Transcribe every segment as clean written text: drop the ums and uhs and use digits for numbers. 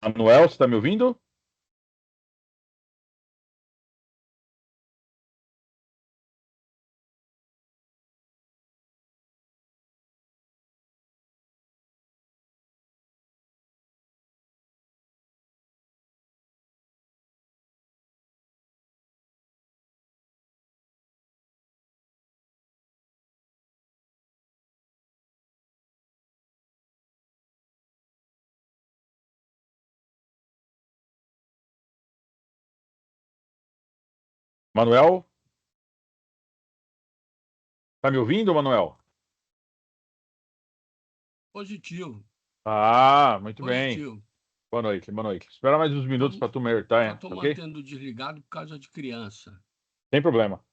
Manuel, você está me ouvindo? Manuel, está me ouvindo, Manuel? Positivo, Ah, muito bem. positivo. Boa noite, boa noite. Espera mais uns minutos para tu me Só alertar, estou ok? mantendo desligado por causa de criança. Sem problema.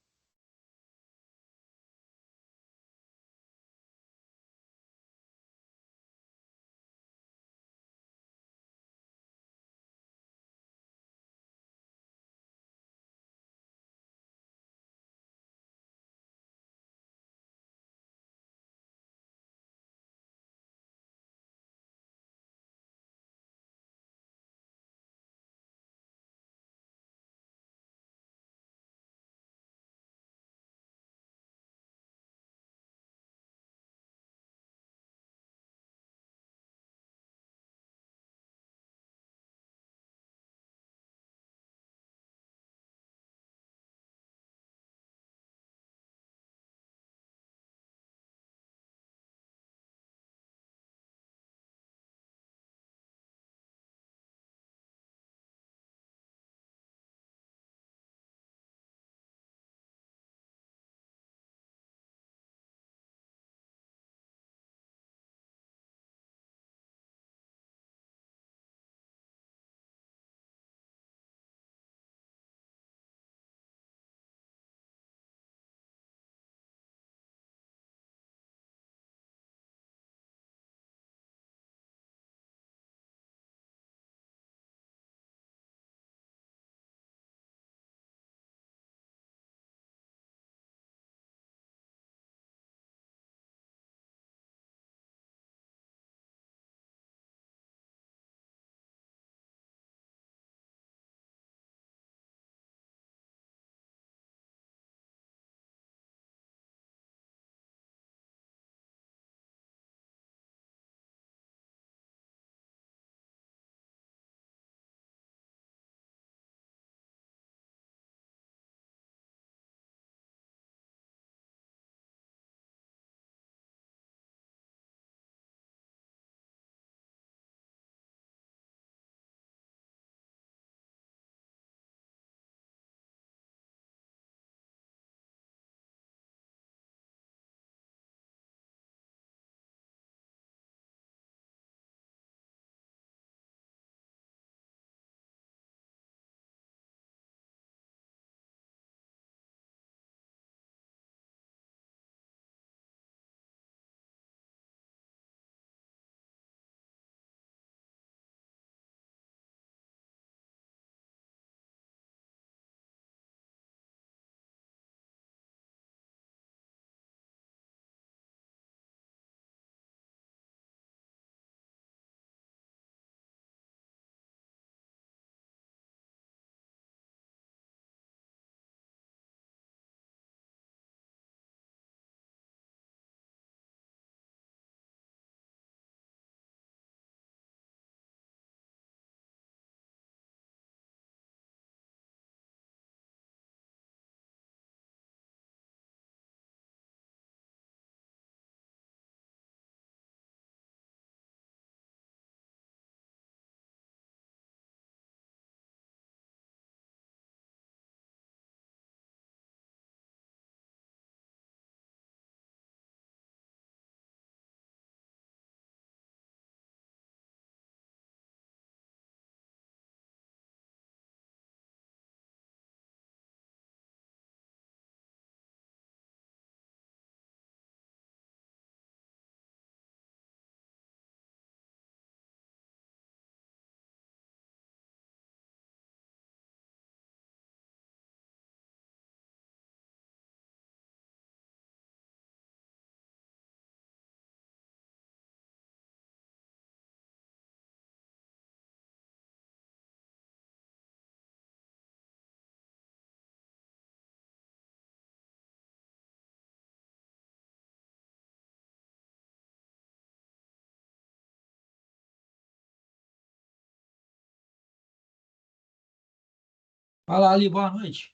Fala ali, boa noite.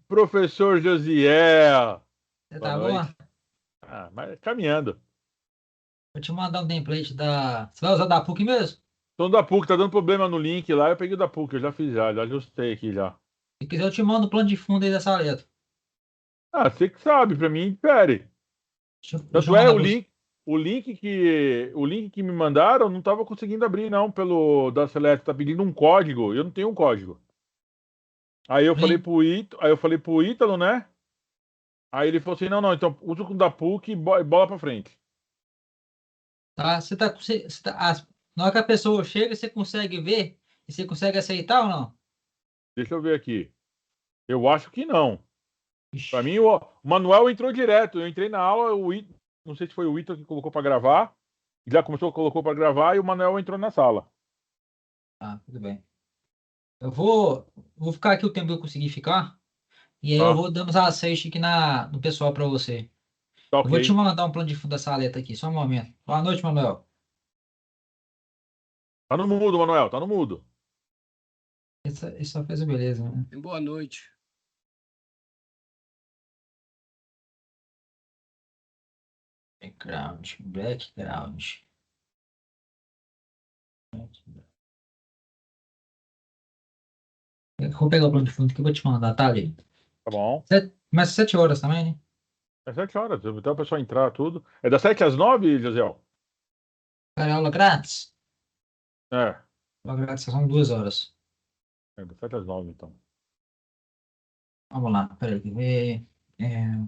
Professor Josiel. Você Boa tá boa? noite. Ah, mas caminhando. Vou te mandar um template da. Você vai usar da PUC mesmo? Tô no da PUC, tá dando problema no link lá. Eu peguei o da PUC, eu já fiz já ajustei aqui já. Se quiser, eu te mando o plano de fundo aí dessa letra. Ah, você que sabe, pra mim, pere. Deixa eu Tanto é mandar pra você. o link que me mandaram, não tava conseguindo abrir não pelo da Select, tá pedindo um código, eu não tenho um código. Vem, Aí eu falei pro Ítalo, né? Aí ele falou assim: "Não, não, então usa o da PUC e bola pra frente". tá? Na hora que a pessoa chega, você consegue ver e você consegue aceitar ou não? Deixa eu ver aqui. Eu acho que não. Pra mim, Ixi, o Manuel entrou direto. Eu entrei na aula, não sei se foi o Ítalo que colocou pra gravar. Já começou, colocou pra gravar e o Manuel entrou na sala. tá, tudo bem. Eu vou ficar aqui o tempo que eu conseguir ficar. E aí eu Tá, vou dando os acessos aqui no pessoal pra você. tá Eu vou te ok. mandar um plano de fundo dessa letra aqui, só um momento. Boa noite, Manuel. Tá no mudo, Manuel, tá no mudo. Isso só fez beleza, né? Boa noite. Background. Eu vou pegar o plano de fundo que eu vou te mandar, tá ali? Tá bom. Mas 7 horas também, né? É 7 horas. Então o pessoal entrar tudo. É das 7 às 9, Josiel? Cara, aula grátis. É, Aula grátis são 2 horas. é das 7 às 9, então. Vamos lá, peraí, quer ver? É,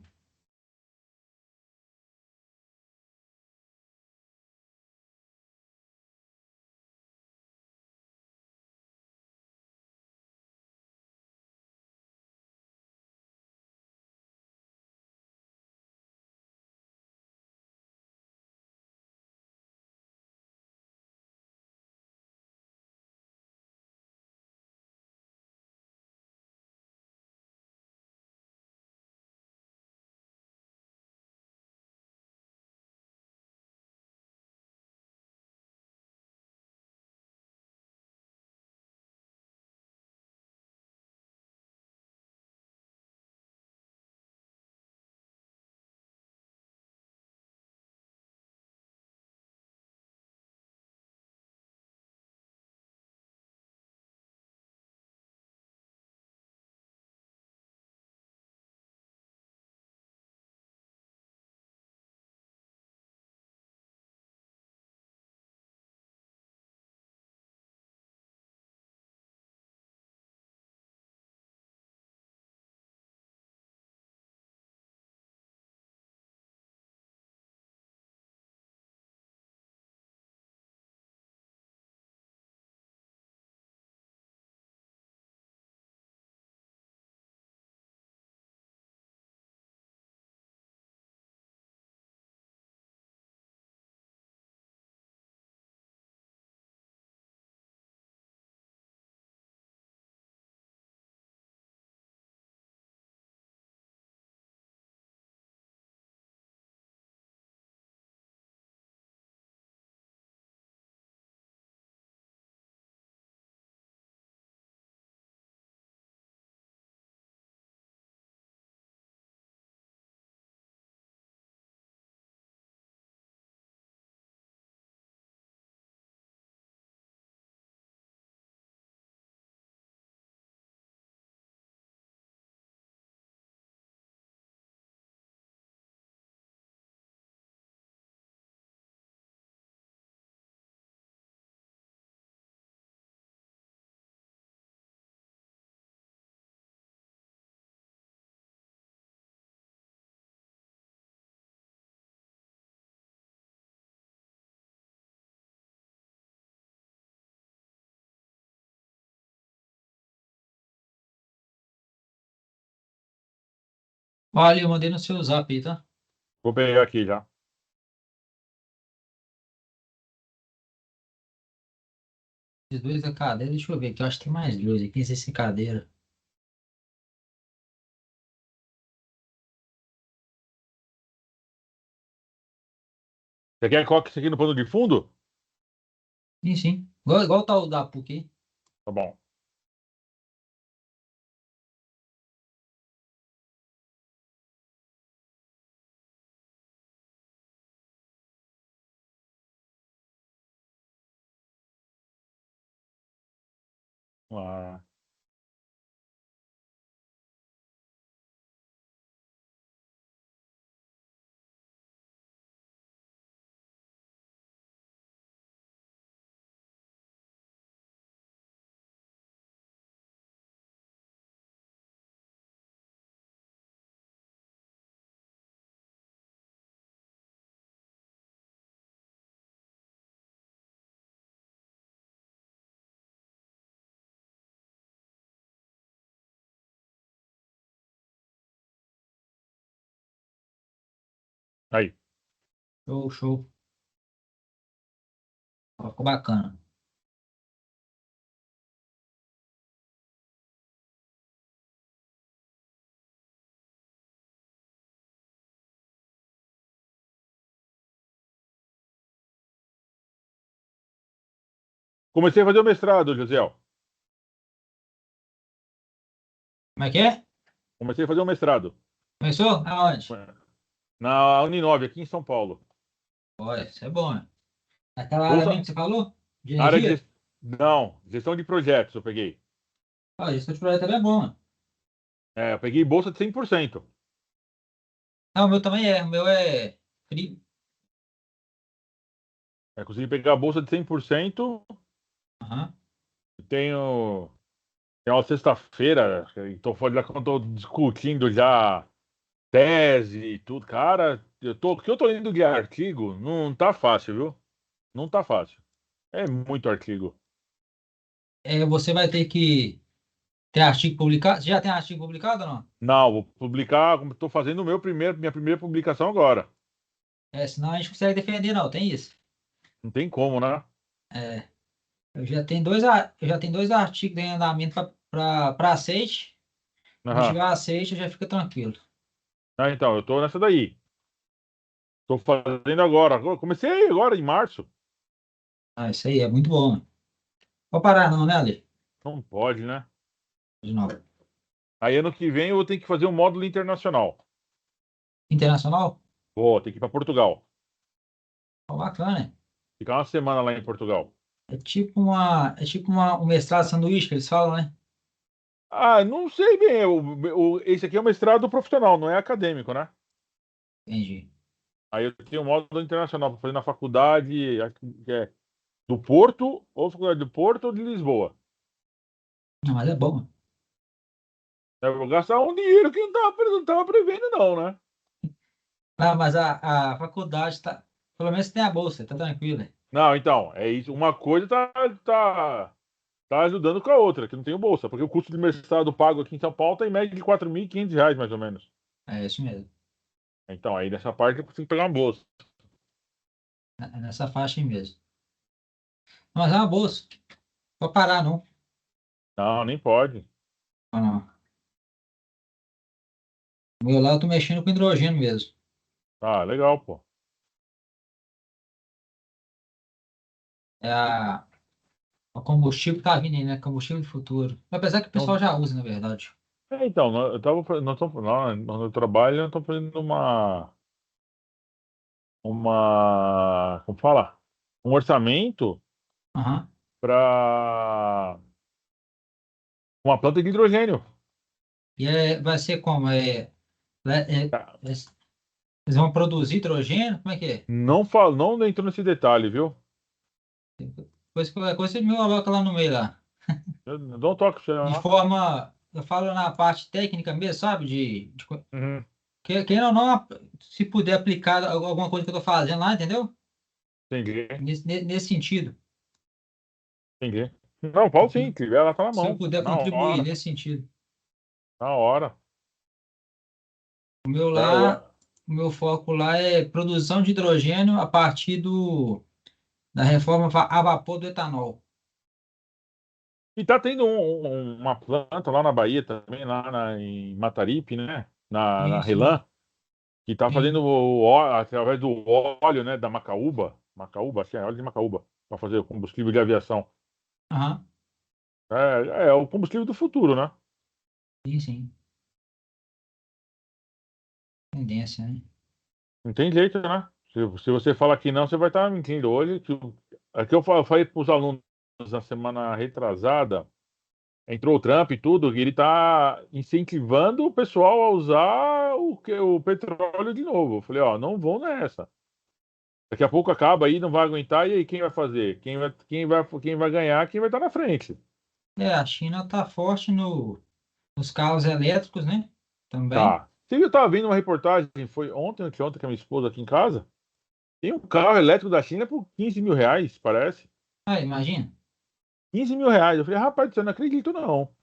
olha, eu mandei no seu zap aí, tá? Vou pegar aqui já. Esses dois da cadeira, deixa eu ver aqui. Eu acho que tem mais dois aqui, esse cadeira. Você quer que coloque isso aqui no pano de fundo? Sim, sim. Igual tá o da PUC aí. Tá bom. Ah, aí. Show, show. Ó, ficou bacana. Comecei a fazer o mestrado, Josiel. Como é que é? Comecei a fazer o mestrado. Começou? Aonde? Na Uninove, aqui em São Paulo. Olha, isso é bom, né? Aquela área Bolsa, mesmo que você falou? De área de energia? Não, gestão de projetos eu peguei. Ó, gestão de projeto também é bom, né? É, eu peguei bolsa de 100%. Ah, o meu também é. O meu é frio. É, consegui pegar a bolsa de 100%. Aham. Tenho, tenho uma sexta-feira, então foi lá que eu tô discutindo já tese e tudo. Cara, o que eu tô lendo de artigo não tá fácil, viu? Não tá fácil. É muito artigo. É, você vai ter que ter artigo publicado. Você já tem artigo publicado ou não? Não, vou publicar, estou fazendo minha primeira publicação agora. É, senão a gente consegue defender, não. Tem isso. Não tem como, né? É, eu já tenho dois artigos em andamento para aceite. Quando Aham. tiver aceite, já fica tranquilo. Ah, então, eu tô nessa daí. Tô fazendo agora. Comecei agora, em março. Ah, isso aí é muito bom, né? Vou parar não, né, Ale? Não pode, né? De novo. Aí ano que vem eu vou ter que fazer um módulo internacional. Internacional? Vou ter que ir para Portugal. Ó, bacana, né? Ficar uma semana lá em Portugal. Um mestrado sanduíche que eles falam, né? Ah, não sei bem. Esse aqui é um mestrado profissional, não é acadêmico, né? Entendi. Aí eu tenho um módulo internacional para fazer na faculdade que é do Porto, ou faculdade do Porto ou de Lisboa. Não, mas é bom. Eu vou gastar um dinheiro que não tava prevendo, não, né? Ah, mas a faculdade tá. Pelo menos tem a bolsa, tá tranquilo, né? Não, então, é isso. Uma coisa tá ajudando com a outra, que não tem bolsa, porque o custo de mestrado pago aqui em São Paulo tá em média de R$ 4.500, mais ou menos. É isso mesmo. Então, aí nessa parte eu consigo pegar uma bolsa. É nessa faixa aí mesmo. Mas é uma bolsa. Não vou parar, não. Não, nem pode. Não, não. O meu lá eu tô mexendo com hidrogênio mesmo. Ah, legal, pô. É o combustível que tá vindo aí, né? Combustível de futuro. Apesar que o pessoal Não, já usa, na verdade. então, eu tava, no trabalho, eu tô fazendo como fala? Um orçamento Aham. para uma planta de hidrogênio. E vai ser como? Eles vão produzir hidrogênio? Como é que é? Não falo, não entro nesse detalhe, viu? Depois qualquer coisa você me coloca lá no meio lá. Eu dou um toque pra você De lá. forma, eu falo na parte técnica mesmo, sabe? Uhum, Quem ou não, se puder aplicar alguma coisa que eu tô fazendo lá, entendeu? entendi, Nesse sentido. entendi. Não, falo sim, que ela tá na Se eu mão, puder na contribuir hora, nesse sentido. na hora. O meu É, lá, o meu foco lá é produção de hidrogênio a partir da reforma a vapor do etanol. e tá tendo uma planta lá na Bahia também, em Mataripe, né? Na Sim, sim, Relan, que tá fazendo sim. através do óleo, né, da Macaúba, acho que é óleo de Macaúba, para fazer o combustível de aviação. Aham, É o combustível do futuro, né? sim, sim. Tendência, né? Não tem jeito, né? Se você fala que não, você vai estar mentindo. Hoje, aqui eu falei para os alunos na semana retrasada, entrou o Trump e tudo, ele está incentivando o pessoal a usar o petróleo de novo. Eu falei, ó, não vão nessa. Daqui a pouco acaba aí, não vai aguentar, e aí quem vai fazer? Quem vai ganhar, quem vai estar na frente? A China tá forte nos carros elétricos, né? Também. Tá. Eu estava vendo uma reportagem, foi ontem ou anteontem, com a minha esposa aqui em casa. Tem um carro elétrico da China por 15 mil reais, parece. Ah, imagina. 15 mil reais. Eu falei, rapaz, eu não acredito não.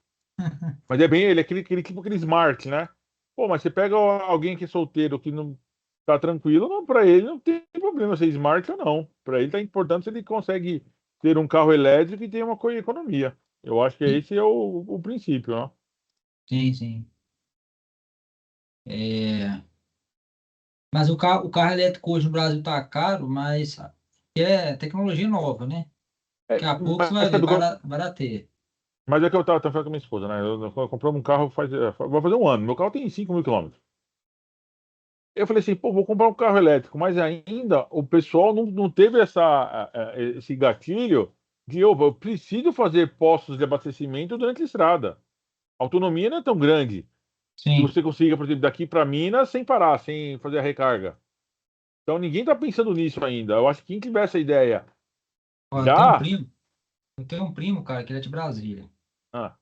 Mas é bem ele, aquele tipo aquele smart, né? Pô, mas você pega alguém que é solteiro, que não tá tranquilo, não, para ele não tem problema ser smart ou não. Para ele tá importante se ele consegue ter um carro elétrico e ter uma economia. Eu acho que esse é o princípio, né? Sim, sim. É, mas o carro elétrico hoje no Brasil tá caro, mas é tecnologia nova, né? É, Daqui a pouco você vai mas, ver, barateia. mas é que eu tava falando com a minha esposa, né? Eu comprei um carro vai fazer um ano. Meu carro tem 5 mil quilômetros. Eu falei assim, pô, vou comprar um carro elétrico, mas ainda o pessoal não teve esse gatilho de eu preciso fazer postos de abastecimento durante a estrada. A autonomia não é tão grande que Sim. você consiga, por exemplo, daqui para Minas sem parar, sem fazer a recarga. Então ninguém está pensando nisso ainda. Eu acho que quem tiver essa ideia Ó, já. eu tenho um primo, cara, que ele é de Brasília. Ah,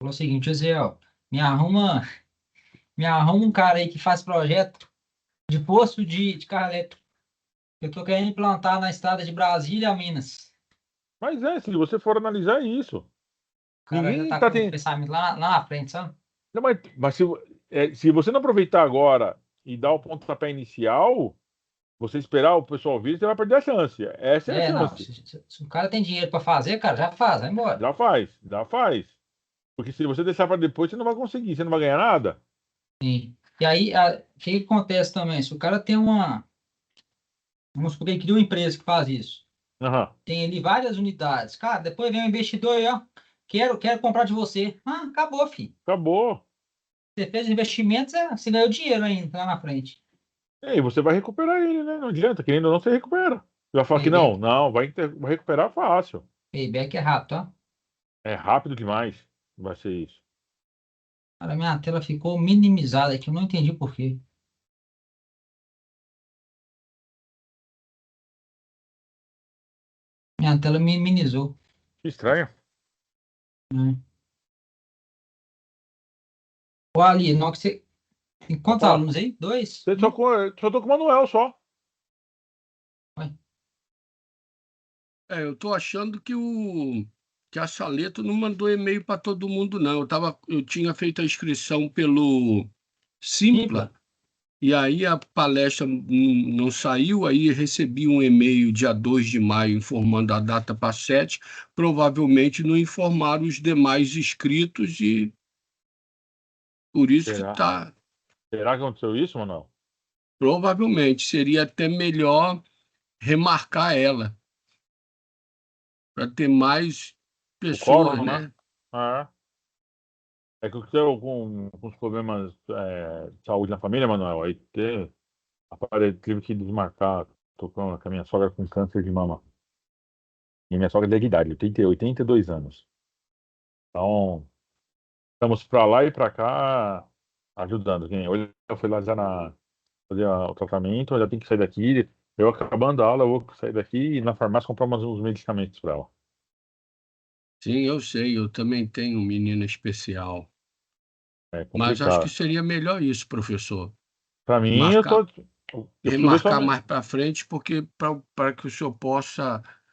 Falou o seguinte, José, ó, me arruma, me arruma um cara aí que faz projeto de posto de carro elétrico. Eu tô querendo implantar na estrada de Brasília a Minas. mas se você for analisar é isso. O cara já Ninguém tá está com o tendo. pensamento lá na frente, sabe? Não, mas se você não aproveitar agora e dar o pontapé inicial, você esperar o pessoal vir, você vai perder a chance. Essa é a Não. chance. Se o cara tem dinheiro para fazer, cara, já faz, vai embora. Já faz, já faz. Porque se você deixar para depois, você não vai conseguir, você não vai ganhar nada. Sim. E aí, o que que acontece também? Se o cara tem vamos supor que ele cria uma empresa que faz isso. Aham, Tem ali várias unidades. Cara, depois vem um investidor aí, ó. Quero comprar de você. Ah, acabou, filho. acabou. Você fez investimentos, você ganhou dinheiro ainda lá na frente. E aí você vai recuperar ele, né? Não adianta, querendo ou não, você recupera. Você vai falar que Payback, não, vai recuperar fácil. payback é rápido, ó. É rápido demais, vai ser isso. Cara, minha tela ficou minimizada aqui, eu não entendi por quê. Minha tela minimizou, Que estranho. né? Ô, Ali, não que você. Tem Pode quantos falar. alunos aí? Dois? Você só tô com o Manuel só. Ué, Eu tô achando que a Saleto não mandou e-mail para todo mundo, não. Eu tinha feito a inscrição pelo Simpla? Simpla, e aí a palestra não saiu, aí recebi um e-mail dia 2 de maio informando a data para 7. Provavelmente não informaram os demais inscritos, e por isso que Será? está. Será que aconteceu isso, Manuel? Provavelmente seria até melhor remarcar ela, para ter mais O pessoas, quórum, né? né? É que eu tenho com os problemas de saúde na família, Manuel. Tive que desmarcar. Tô com a minha sogra com câncer de mama. E minha sogra é de idade, 82 anos. Então, estamos para lá e para cá ajudando. Que nem hoje eu fui lá já fazer o tratamento, eu já tenho que sair daqui. Eu acabando a aula, eu vou sair daqui e ir na farmácia comprar uns medicamentos para ela. Sim, eu sei, eu também tenho um menino especial. É Mas acho que complicado. seria melhor isso, professor. Para mim, Marcar, eu preciso ver só. remarcar mais para frente, porque para que o senhor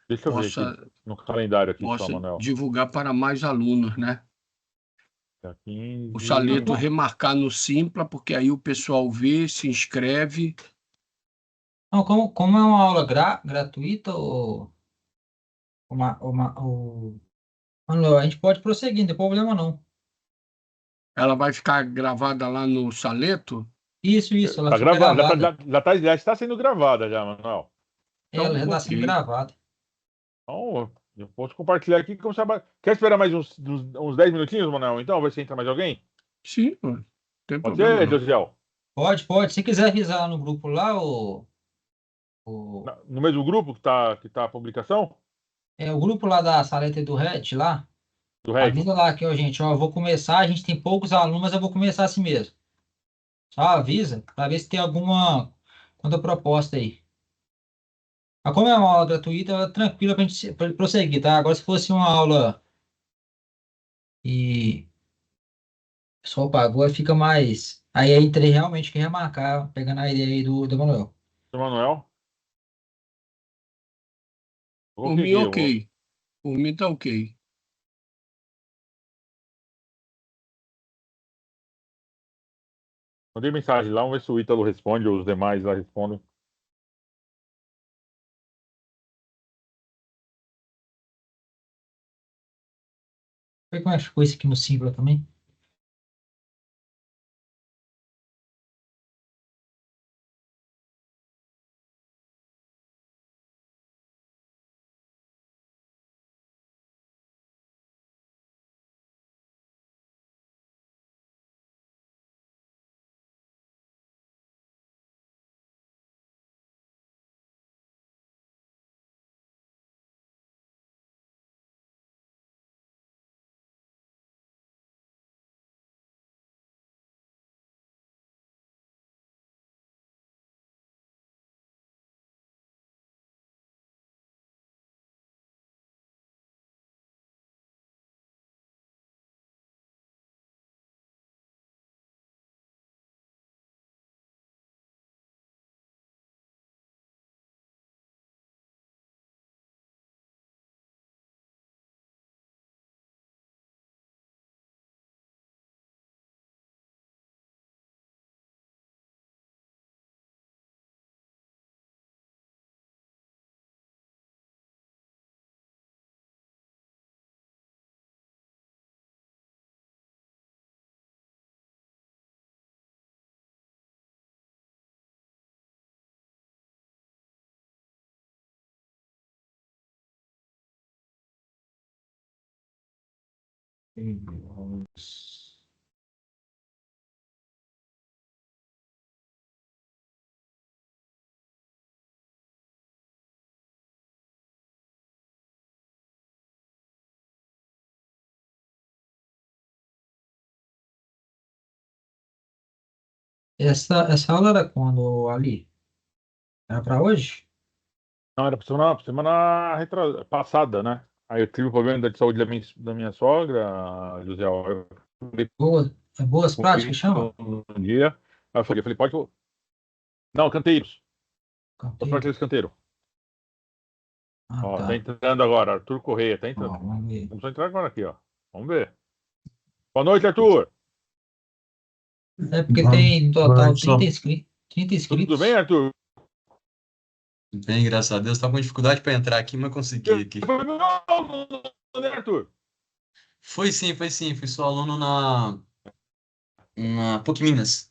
Deixa eu ver aqui possa, no calendário aqui só, possa Manuel. divulgar para mais alunos, né? Dia O 15. Saleto 15. remarcar no Simpla, porque aí o pessoal vê, se inscreve. Não, como é uma aula gratuita, Manuel, a gente pode prosseguir, não tem problema não. Ela vai ficar gravada lá no Saleto. Isso, ela Tá fica gravando, gravada. já está sendo gravada já, Manuel. Ela Então, já está sendo ok. gravada. Então, eu posso compartilhar aqui. Quer esperar mais uns 10 minutinhos, Manuel? Então, ver se entra mais alguém? Sim, não tem Pode problema ser, não. Josiel? Pode. Se quiser avisar lá no grupo lá, o, No mesmo grupo que tá a publicação? o grupo lá da Saleta e do Red lá, do REC. Avisa lá aqui, ó, gente. Ó, eu vou começar. A gente tem poucos alunos, mas eu vou começar assim mesmo. Só avisa para ver se tem alguma contraproposta aí. Mas como é uma aula gratuita, é tranquila para gente prosseguir, tá? Agora, se fosse uma aula e só pagou, aí fica mais. Aí a gente realmente quer remarcar, pegando a ideia aí do Manuel. Manuel, eu Por mim, coloquei aqui. ok. Por mim, tá ok. Mandei mensagem lá, vamos ver se o Ítalo responde ou os demais lá respondem. Vê como é que ficou isso aqui no Simpla também. Essa aula era quando, Ali? Era para hoje? Não, era pra semana passada, né? Aí eu tive um problema de saúde da minha sogra, José. Eu falei Boas com práticas, isso chama? um dia. Aí eu falei, pode. Não, canteiros. Posso falar Canteiro. aqueles canteiros. Ah, Ó, tá tá. entrando agora. Arthur Correia, tá Ó, entrando. vamos ver. Começou a entrar agora aqui, ó. Vamos ver. Boa noite, Arthur. É porque Boa tem no boa total noite, 30 pessoal. inscritos. 30 Tudo bem, inscritos. Arthur? Bem, graças a Deus. Estava com dificuldade para entrar aqui, mas consegui aqui. Foi meu aluno, né, Arthur? Foi sim, foi sim. Fui seu aluno na PUC Minas.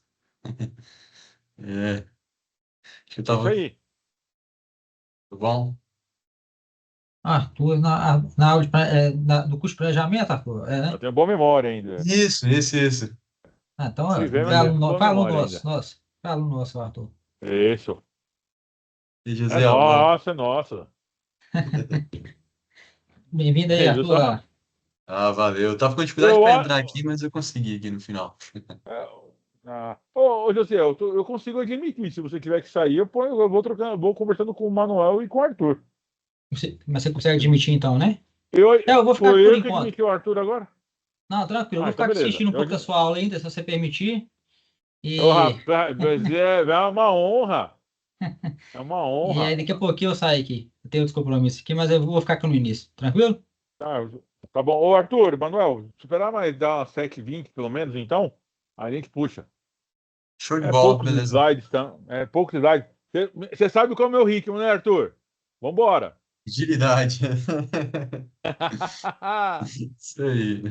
É, acho que eu É isso tava. aí. Tudo bom? Arthur, na aula do curso de planejamento, Arthur. É, Eu né? tenho boa memória ainda. Isso. Ah, então, Se ó, viver, foi mas tenho aluno, boa foi aluno memória nosso, ainda. nosso. Foi aluno nosso, Arthur. Isso. E É José, boa. nossa, é nossa. Bem-vindo aí, Aí, viu Arthur. só? Ah, valeu. Eu tava com dificuldade Eu para acho. entrar aqui, mas eu consegui aqui no final. Ô, José, eu consigo admitir. Se você tiver que sair, eu vou trocando, vou conversando com o Manuel e com o Arthur. Mas você consegue admitir então, né? Eu, Eu vou ficar aqui foi por eu que enquanto. admiti o Arthur agora? Não, tranquilo, eu Ah, vou então ficar aqui beleza. assistindo um pouco da sua aula ainda, se você permitir. Ô, E, rapaz, mas é uma honra. É uma e aí honra. daqui a pouquinho eu saio aqui. Eu tenho outros compromissos aqui, mas eu vou ficar aqui no início. Tranquilo? Tá, tá bom. Ô, Arthur, Manuel, esperar mais dar umas 7h20 pelo menos, então, a gente puxa. Show de É bola, poucos beleza. slides, tá? É poucos slides. Você sabe qual é o meu ritmo, né, Arthur? Vambora. Agilidade. Isso aí.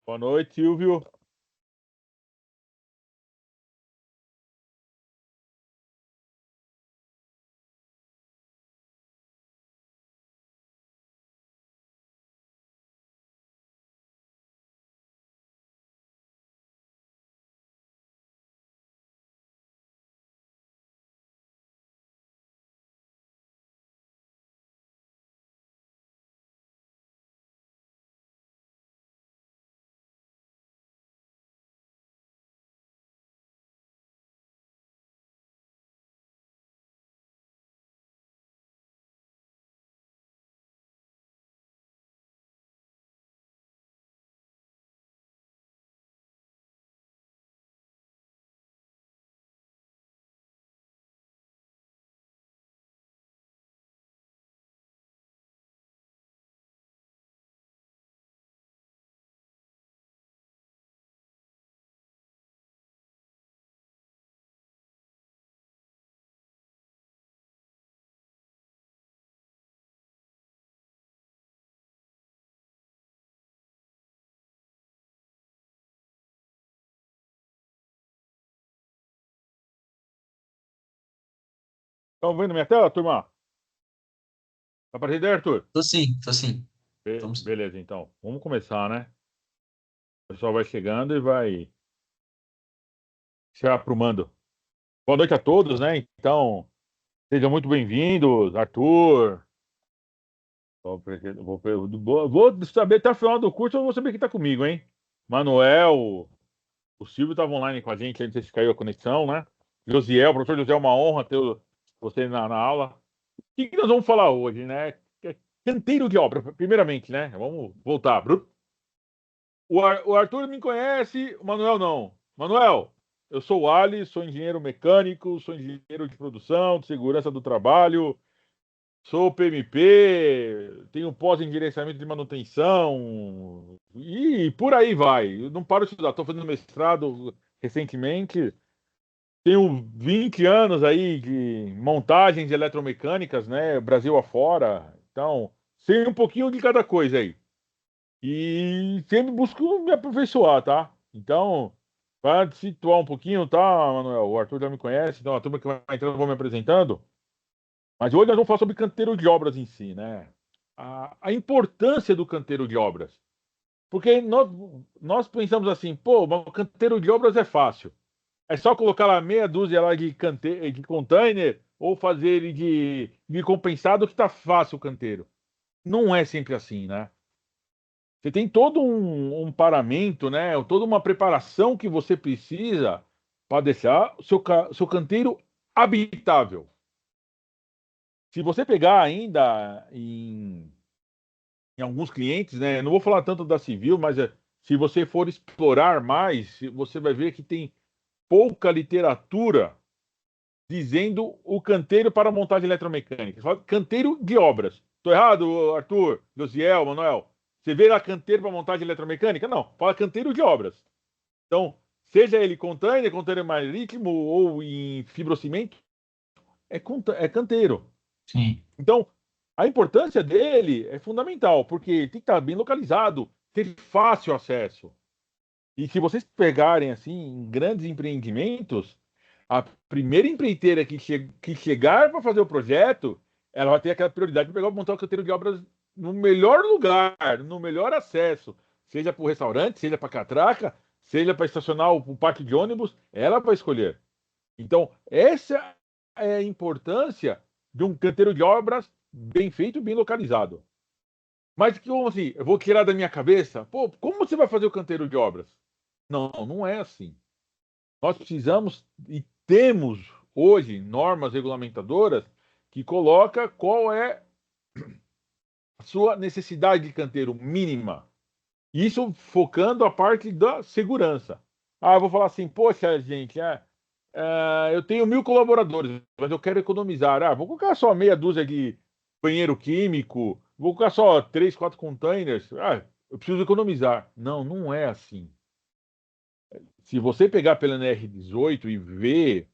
Boa noite, Silvio. Estão vendo minha tela, turma? Tá aparecendo aí, Arthur? Tô sim, tô sim. Beleza, então. Vamos começar, né? O pessoal vai chegando e vai se aprumando. Boa noite a todos, né? Então, sejam muito bem-vindos, Arthur. Vou saber até o final do curso, eu vou saber quem tá comigo, hein? Manuel, o Silvio estava online com a gente antes de caiu a conexão, né? Josiel, professor José, é uma honra ter você na aula. O que nós vamos falar hoje, né? Canteiro de obra, primeiramente, né? Vamos voltar. O Arthur me conhece, o Manuel não. Manuel, eu sou o Ali, sou engenheiro mecânico, sou engenheiro de produção, de segurança do trabalho, sou PMP, tenho pós em gerenciamento de manutenção e por aí vai. Eu não paro de estudar, estou fazendo mestrado recentemente, tenho 20 anos aí de montagens eletromecânicas, né, Brasil afora. Então, sei um pouquinho de cada coisa aí. E sempre busco me aperfeiçoar, tá? Então, para te situar um pouquinho, tá, Manuel? O Arthur já me conhece, então a turma que vai entrando eu vou me apresentando. Mas hoje nós vamos falar sobre canteiro de obras em si, né? A importância do canteiro de obras. Porque nós pensamos assim, pô, mas o canteiro de obras é fácil. É só colocar lá meia dúzia lá de container ou fazer ele de compensado que tá fácil o canteiro. Não é sempre assim, né? Você tem todo um paramento, né? Toda uma preparação que você precisa para deixar o seu canteiro habitável. Se você pegar ainda em alguns clientes, né? Eu não vou falar tanto da civil, mas se você for explorar mais, você vai ver que tem pouca literatura dizendo o canteiro para montagem eletromecânica. Fala canteiro de obras. Estou errado, Arthur, Josiel, Manuel? Você vê lá canteiro para montagem eletromecânica? Não, fala canteiro de obras. Então, seja ele container marítimo ou em fibrocimento, é canteiro. Sim. Então, a importância dele é fundamental, porque tem que estar bem localizado, ter fácil acesso. E se vocês pegarem assim, em grandes empreendimentos, a primeira empreiteira que chegar para fazer o projeto, ela vai ter aquela prioridade de pegar montar o canteiro de obras no melhor lugar, no melhor acesso, seja para o restaurante, seja para a catraca, seja para estacionar o parque de ônibus, ela vai escolher. Então, essa é a importância de um canteiro de obras bem feito, bem localizado. Mas como assim? Eu vou tirar da minha cabeça? Pô, como você vai fazer o canteiro de obras? Não, não é assim. Nós precisamos e temos hoje normas regulamentadoras que coloca qual é a sua necessidade de canteiro mínima. Isso focando a parte da segurança. Ah, eu vou falar assim, poxa, gente, eu tenho 1.000 colaboradores, mas eu quero economizar. Ah, vou colocar só meia dúzia de banheiro químico, vou colocar só 3, 4 containers. Ah, eu preciso economizar. Não, não é assim. Se você pegar pela NR18 e ver,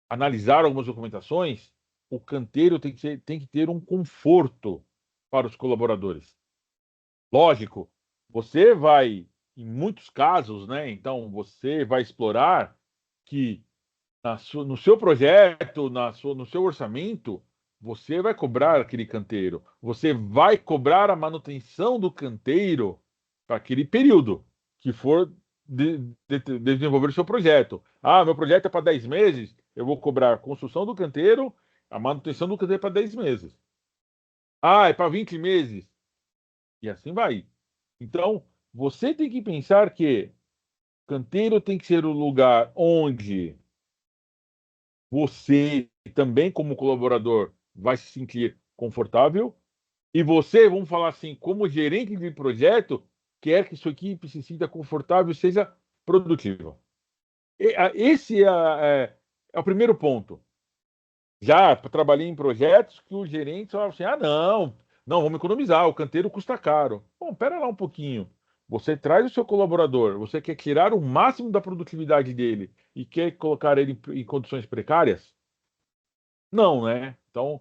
analisar algumas documentações, o canteiro tem que ter um conforto para os colaboradores. Lógico, você vai em muitos casos, né? Então, você vai explorar que no seu projeto, no seu orçamento, você vai cobrar aquele canteiro. Você vai cobrar a manutenção do canteiro para aquele período que for desenvolver o seu projeto. Ah, meu projeto é para 10 meses, eu vou cobrar a construção do canteiro, a manutenção do canteiro para 10 meses. Ah, é para 20 meses. E assim vai. Então, você tem que pensar que canteiro tem que ser o lugar onde você também, como colaborador, vai se sentir confortável e você, vamos falar assim, como gerente de projeto, quer que sua equipe se sinta confortável e seja produtiva. Esse é o primeiro ponto. Já trabalhei em projetos que os gerentes falavam assim: ah, não, vamos economizar, o canteiro custa caro. Bom, pera lá um pouquinho. Você traz o seu colaborador, você quer tirar o máximo da produtividade dele e quer colocar ele em condições precárias? Não, né? Então,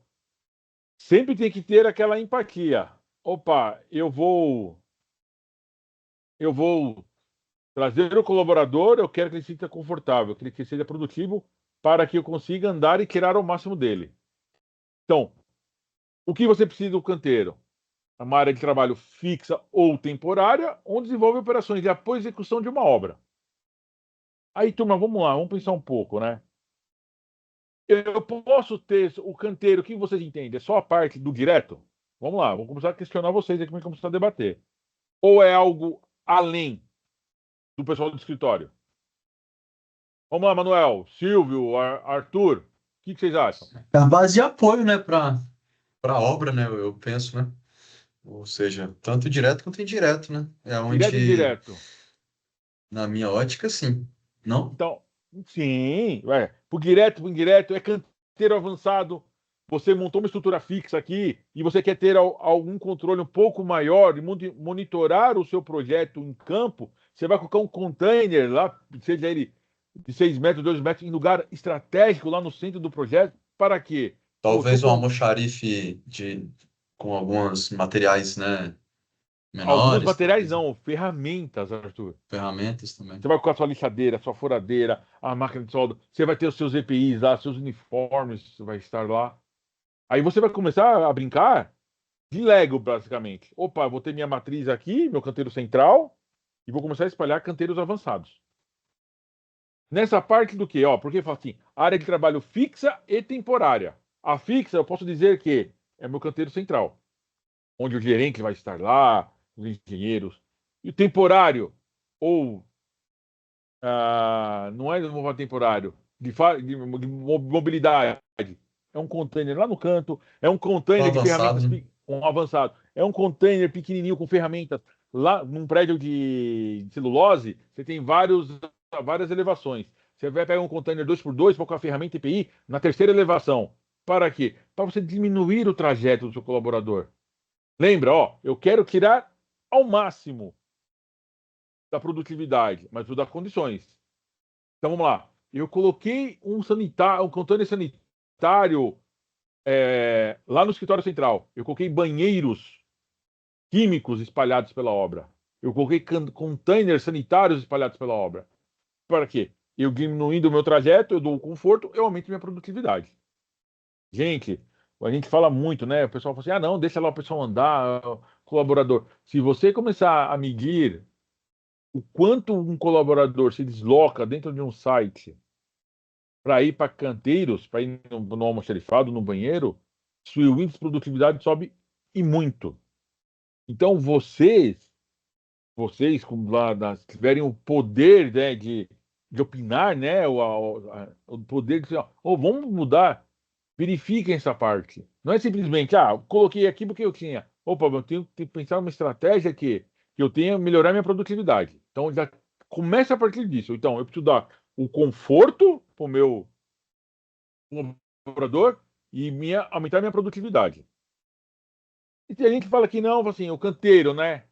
sempre tem que ter aquela empatia. Opa, eu vou trazer o colaborador, eu quero que ele se sinta confortável, que ele seja produtivo para que eu consiga andar e tirar o máximo dele. Então, o que você precisa do canteiro? Uma área de trabalho fixa ou temporária, onde desenvolve operações de apoio e execução de uma obra. Aí, turma, vamos lá, vamos pensar um pouco, né? Eu posso ter o canteiro, o que vocês entendem? É só a parte do direto? Vamos lá, vamos começar a questionar vocês aqui, vamos começar a debater. Ou é algo além do pessoal do escritório? Vamos lá, Manuel, Silvio, Arthur, o que vocês acham? É a base de apoio, né, para a obra, né, eu penso, né? Ou seja, tanto direto quanto indireto, né? É Direto e onde, indireto. na minha ótica, sim. Não? Então, sim, por direto, por indireto, é canteiro avançado. Você montou uma estrutura fixa aqui e você quer ter algum controle um pouco maior e monitorar o seu projeto em campo, você vai colocar um container lá, seja ele de 6 metros, 2 metros, em lugar estratégico lá no centro do projeto. Para quê? Pô, Talvez um almoxarife com alguns materiais, né, alguns menores, materiais talvez, né? não, ferramentas, Arthur. Ferramentas também. Você vai com a sua lixadeira, a sua furadeira, a máquina de solda, você vai ter os seus EPIs lá, seus uniformes, vai estar lá. Aí você vai começar a brincar de Lego, basicamente. Opa, vou ter minha matriz aqui, meu canteiro central, e vou começar a espalhar canteiros avançados. Nessa parte do quê? Ó, porque fala assim, área de trabalho fixa e temporária. A fixa, eu posso dizer que é meu canteiro central, onde o gerente vai estar lá, os engenheiros. E o temporário, ou não é um temporário, de mobilidade. É um container lá no canto, é um Tão container de avançado, ferramentas, né? um avançado, é um container pequenininho com ferramentas. Lá num prédio de celulose, você tem várias elevações. Você vai pegar um container 2x2 com a ferramenta EPI na terceira elevação. Para quê? Para você diminuir o trajeto do seu colaborador. Lembra, ó, eu quero tirar ao máximo da produtividade, mas vou dar condições. Então vamos lá. Eu coloquei um container sanitário lá no escritório central. Eu coloquei banheiros químicos espalhados pela obra. Eu coloquei containers sanitários espalhados pela obra. Para quê? Eu diminuindo o meu trajeto, eu dou conforto, eu aumento minha produtividade. Gente, a gente fala muito, né? O pessoal fala assim: ah, não, deixa lá o pessoal andar, colaborador. Se você começar a medir o quanto um colaborador se desloca dentro de um site para ir para canteiros, para ir no almoxarifado, no banheiro, seu índice de produtividade sobe e muito. Então, vocês como lá tiverem o poder, né, de opinar, né, o poder de dizer, ó, vamos mudar, verifiquem essa parte. Não é simplesmente, coloquei aqui porque eu tinha. Opa, eu tenho que pensar uma estratégia que eu tenha melhorar minha produtividade. Então, já começa a partir disso. Então, eu preciso dar o conforto para o meu colaborador e aumentar minha produtividade. E tem gente que fala que não, assim, o canteiro, né?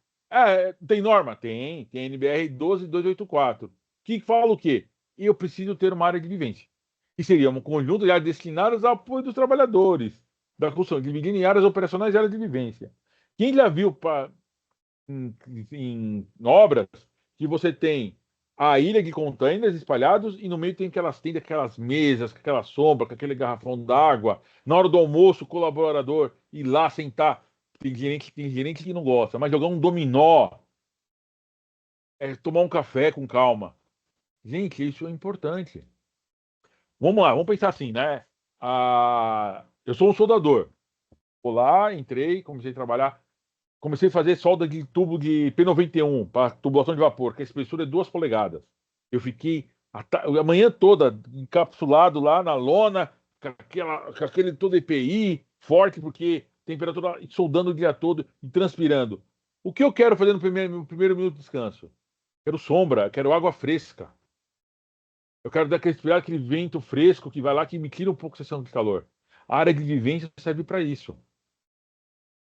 Tem norma? Tem NBR 12284. Que fala o quê? Eu preciso ter uma área de vivência. Que seria um conjunto de áreas destinadas ao apoio dos trabalhadores, da construção, dividindo em áreas operacionais e áreas de vivência. Quem já viu em obras que você tem a ilha de containers espalhados e no meio tem aquelas tendas, aquelas mesas, com aquela sombra, com aquele garrafão d'água. Na hora do almoço, o colaborador ir lá sentar. Tem gerente que não gosta, mas jogar um dominó, tomar um café com calma. Gente, isso é importante. Vamos lá, vamos pensar assim, né? Eu sou um soldador. Vou lá, entrei, comecei a trabalhar. Comecei a fazer solda de tubo de P91 para tubulação de vapor, que a espessura é 2 polegadas. Eu fiquei a manhã toda encapsulado lá na lona, com aquele todo EPI forte, porque temperatura soldando o dia todo e transpirando. O que eu quero fazer no primeiro minuto de descanso? Quero sombra, quero água fresca. Eu quero respirar aquele vento fresco que vai lá, que me tira um pouco a sensação de calor. A área de vivência serve para isso.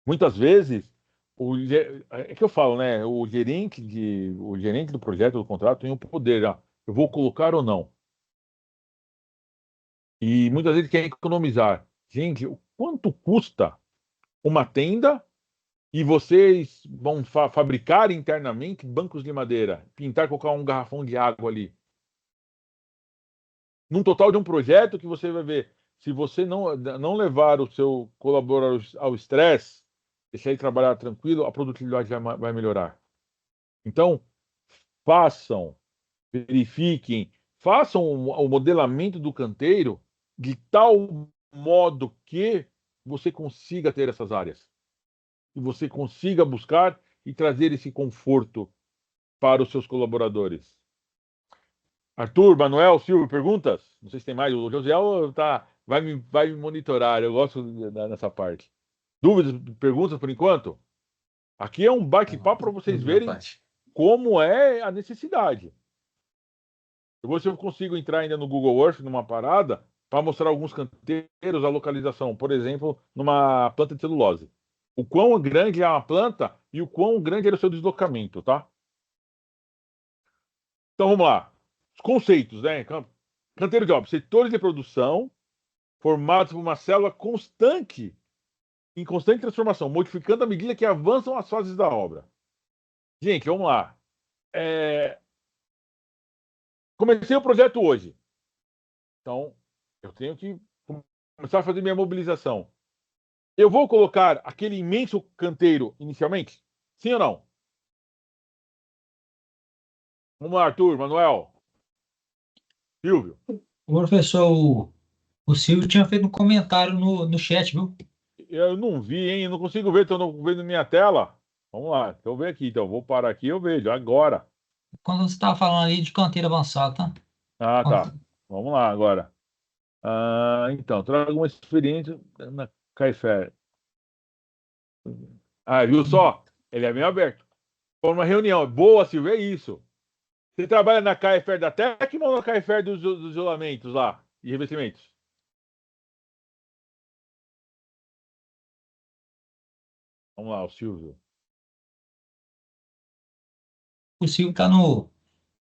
Muitas vezes, é que eu falo, né? O gerente do projeto, do contrato, tem o poder, eu vou colocar ou não. E muitas vezes quer economizar. Gente, o quanto custa uma tenda e vocês vão fabricar internamente bancos de madeira, pintar, colocar um garrafão de água ali? Num total de um projeto que você vai ver, se você não levar o seu colaborador ao estresse, deixar ele trabalhar tranquilo, a produtividade vai melhorar. Então, verifiquem, façam o modelamento do canteiro de tal modo que você consiga ter essas áreas. E você consiga buscar e trazer esse conforto para os seus colaboradores. Arthur, Manuel, Silvio, perguntas? Não sei se tem mais. O Josiel vai me monitorar. Eu gosto nessa parte. Dúvidas, perguntas por enquanto? Aqui é um bate-papo para vocês verem como é a necessidade. Eu vou ver se eu consigo entrar ainda no Google Earth, numa parada, para mostrar alguns canteiros, a localização. Por exemplo, numa planta de celulose. O quão grande é uma planta e o quão grande era o seu deslocamento, tá? Então vamos lá. Os conceitos, né? Canteiro de obra, setores de produção formados por uma célula constante, em constante transformação, modificando à medida que avançam as fases da obra. Gente, vamos lá. Comecei o projeto hoje. Então, eu tenho que começar a fazer minha mobilização. Eu vou colocar aquele imenso canteiro inicialmente? Sim ou não? Vamos lá, Arthur, Manuel, Silvio. O professor, o Silvio tinha feito um comentário no chat, viu? Eu não vi, hein? Eu não consigo ver, estou vendo minha tela. Vamos lá, deixa eu ver aqui. Então, vou parar aqui e eu vejo agora. Quando você estava falando ali de canteiro avançado, tá? Ah, tá. Vamos lá agora. Então, trago uma experiência na Caifé. Viu só? Ele é meio aberto. Foi uma reunião. Boa, Silvio, é isso. Você trabalha na Caifé da Tecma ou na Caifé dos isolamentos lá e revestimentos? Vamos lá, o Silvio. O Silvio tá no